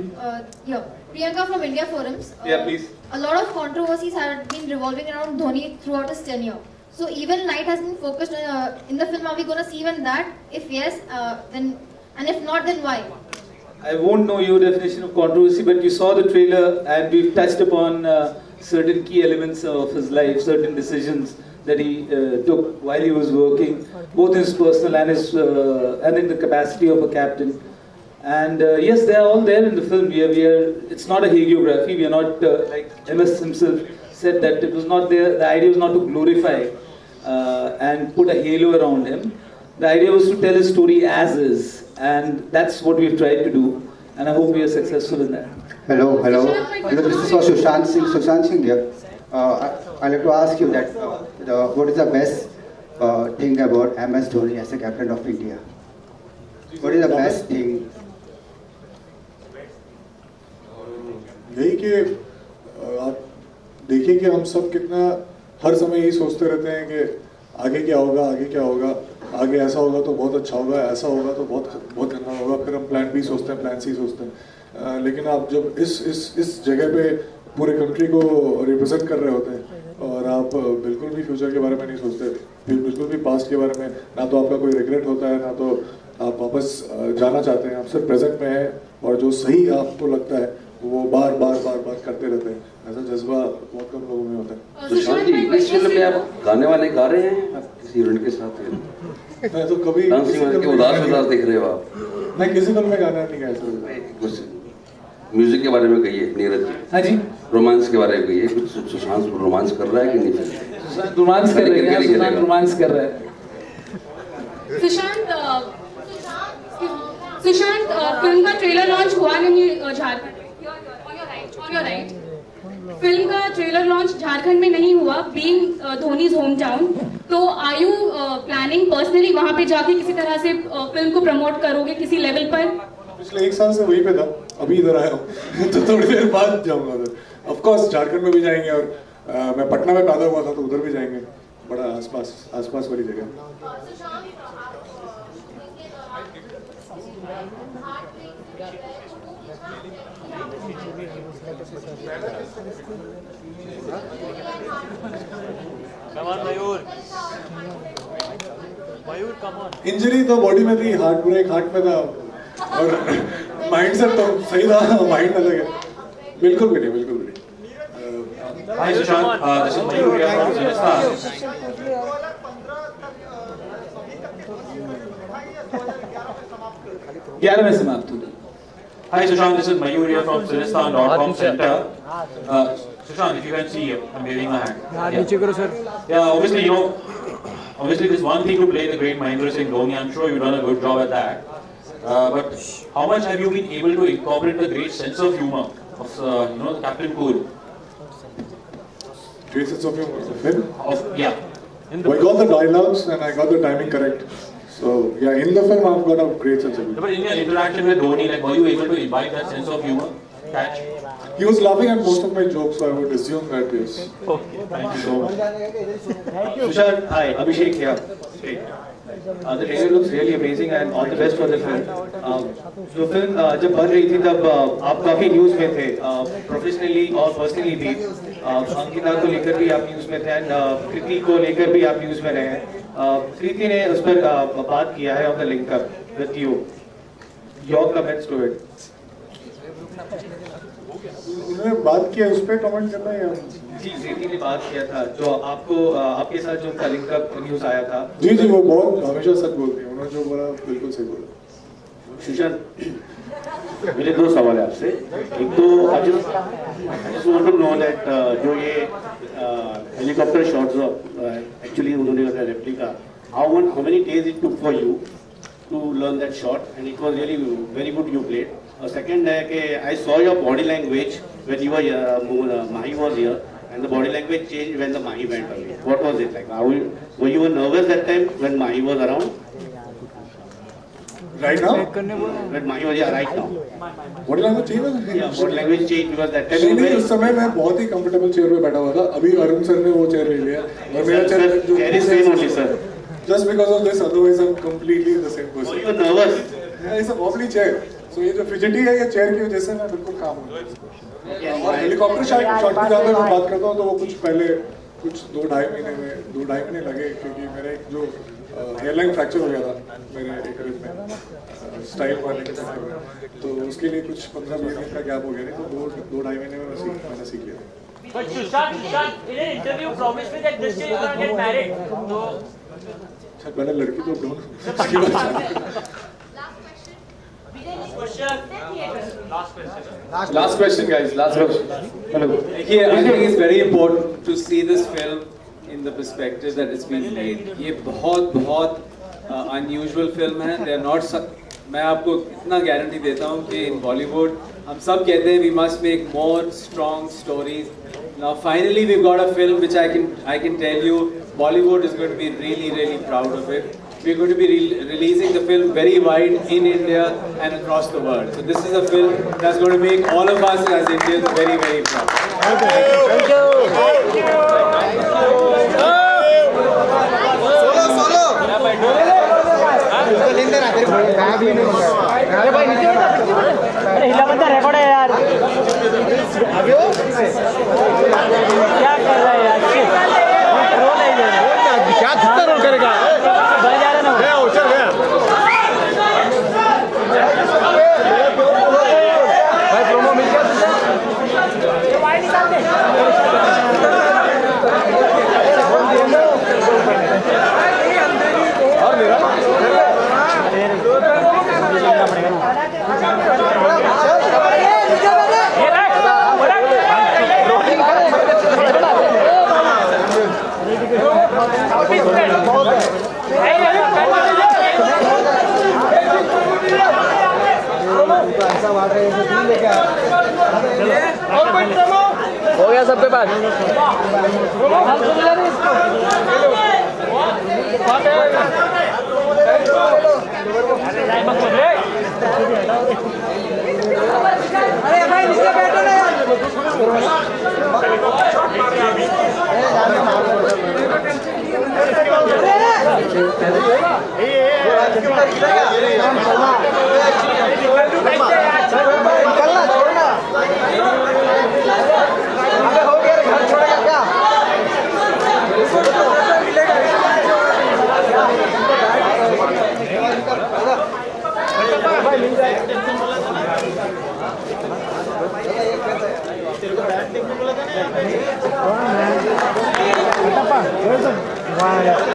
Priyanka from India Forums. Yeah, please. A lot of controversies have been revolving around Dhoni throughout his tenure. So even light has been focused in the film. Are we going to see even that? If yes, then, and if not, then why? I won't know your definition of controversy, but you saw the trailer and we've touched upon certain key elements of his life, certain decisions that he took while he was working, both in his personal and his and in the capacity of a captain. And yes, they are all there in the film. We are. It's not a hagiography. We are not like M.S. himself said that it was not there. The idea was not to glorify and put a halo around him. The idea was to tell his story as is, and that's what we've tried to do. And I hope we are successful in that. Hello. This is for Sushant Singh here. I'd like to ask you that what is the best thing about M.S Dhoni as a captain of India? What is the best thing? यही कि आप देखिए कि हम सब कितना हर समय यही सोचते रहते हैं कि आगे क्या होगा, आगे ऐसा होगा तो बहुत अच्छा होगा, ऐसा होगा तो बहुत गंदा होगा, फिर हम प्लान बी सोचते हैं, प्लान सी सोचते हैं। लेकिन आप जब इस जगह पे पूरे कंट्री को रिप्रेजेंट कर रहे होते हैं और आप बिल्कुल भी फ्यूचर के बारे में नहीं सोचते, बिल्कुल भी पास्ट के बारे में, ना तो आपका कोई रिग्रेट होता है, ना तो आप वापस जाना चाहते हैं, आप सिर्फ प्रेजेंट में हैं और जो सही आपको लगता है वो बार बार करते रहते हैं। ऐसा जज्बा बहुत कम लोगों में होता है। सुशांत जी, इस फिल्म में आप गाने वाले गा रहे हैं आप किसी यूनिट के साथ? मैं तो कभी के उदास दिख रहे हो आप। मैं किसी फिल्म में गाना नहीं गाया। कुछ म्यूजिक के बारे में कहिए नीरज जी। हाँ जी। रोमांस के बारे में कहिए, कुछ सुशांत रोमांस कर रहा है कि नहीं? रोमांस कर रहे हैं, सुशांत रोमांस कर रहा है। सुशांत, फिल्म का ट्रेलर लॉन्च हुआ नहीं झारखंड में। On your right. फिल्म का ट्रेलर लॉन्च झारखंड में नहीं हुआ, बीइंग धोनीज होम टाउन। तो आर यू प्लानिंग पर्सनली वहाँ पे जाके किसी तरह से फिल्म को प्रमोट करोगे किसी लेवल पर? पिछले 1 साल से वहीं पे था, अभी इधर आया हूँ तो थोड़ी देर बाद जाऊँगा उधर। ऑफ कोर्स झारखंड में भी जाएंगे और मैं पटना में पैदा हुआ था तो उधर भी जाएंगे, बड़ा आसपास वाली जगह। इंजरी तो बॉडी में थी, हार्ट ब्रेक हार्ट में था और माइंड सेट तो सही था, माइंड अलग है। बिल्कुल भी नहीं। Hi Sushant, this is Mayur here from Rajasthan. Hi Sushant, this is Mayur here from Rajasthan.com Center. Sushant, if you can see, I'm waving my hand. Yeah, obviously there's one thing to play the great Mahendra Singh Dhoni. I'm sure you've done a good job at that. but how much have you been able to incorporate the great sense of humor of Captain Cool? Great sense of humor. The film? Yeah. I got the dialogues and I got the timing correct. So yeah, in the film I've got a great sense of humor. But in your interaction with Dhoni, like, were you able to imbibe that sense of humor? Catch? He was laughing at most of my jokes, so I would assume that yes. Okay, thank you so much. Sushant, hi, Abhishek here. The trailer looks really amazing and all the best for the film. जो film जब बन रही थी तब आप काफ़ी news में थे, प्रोफेशनली और पर्सनली भी. अंकिता को लेकर भी आप न्यूज़ में थे एंड कृति को लेकर भी आप न्यूज़ में रहे हैं. कृति ने उस पर बात किया है of the linkup with you. Your comments to it. उन्होंने बात किया उस पर कमेंट करना है. जी, कृति ने बात किया था जो आपको आपके साथ जो उनका लिंकअप न्यूज़ आया था. जी जी, वो बहुत हमेशा सच बोलती है. उन्होंने जो बोला बिल्कुल सही बोला. सुशांत, मेरे दो सवाल है आपसे. एक तो I just want to know that जो ये हेलीकॉप्टर शॉट्स एक्चुअली उन्होंने बताया replica, how many days it took for you to learn that shot and it was really very good you played. और सेकंड है कि I saw your body language when you were Mahi was here and the body language changed when the Mahi went away. What was it like? Were you nervous that time when Mahi was around? Right now? When Mahi was here, right now. Body language change? Yeah, body language change because that time. नहीं, उस समय मैं बहुत ही comfortable chair पे बैठा हुआ था. अभी अरुण सर ने वो चेयर ले लिया और मेरा chair is same only, sir. Just because of this, otherwise I'm completely the same person. Were you nervous? Yeah, it's a wobbly chair. So ये जो फिजिटी है ये चेयर की वजह से मैं बिल्कुल काम हूँ. और हेलीकॉप्टर शॉट की जहाँ तक मैं बात करता हूँ तो वो कुछ पहले कुछ 2-2.5 महीने लगे क्योंकि मेरा एक जो हेयरलाइन फ्रैक्चर हो गया था मेरे एक रिब में स्टाइल मारने के चक्कर में, तो उसके लिए कुछ 15-20 दिन का गैप हो गया. तो 2-2.5 महीने में मैंने सीख लिया. But Sushant, in an interview, promised me that this year you're gonna get married. So. पहले लड़की तो ढूंढ. Last question, guys. Last question. Hello. Yeah, I think it's very important to see this film in the perspective that it's been made. ये बहुत unusual film है. They are not. मैं आपको इतना गारंटी देता हूँ कि in Bollywood हम सब कहते हैं we must make more strong stories. Now finally we've got a film which I can tell you Bollywood is going to be really proud of it. We're going to be releasing the film very wide in India and across the world. So this is a film that's going to make all of us as Indians very proud. Thank you. Solo. अरे भाई नीचे बैठा. अरे हिला मत, record है यार. क्या कर रहा है यार? रोल है ये. क्या कितना रोल करेगा? बढ़ जा रहा ना. चल गया. भाई प्रोमो मिल गया तुझे? वाई निकाल दे. और मेरा हो गया सबके पास. हम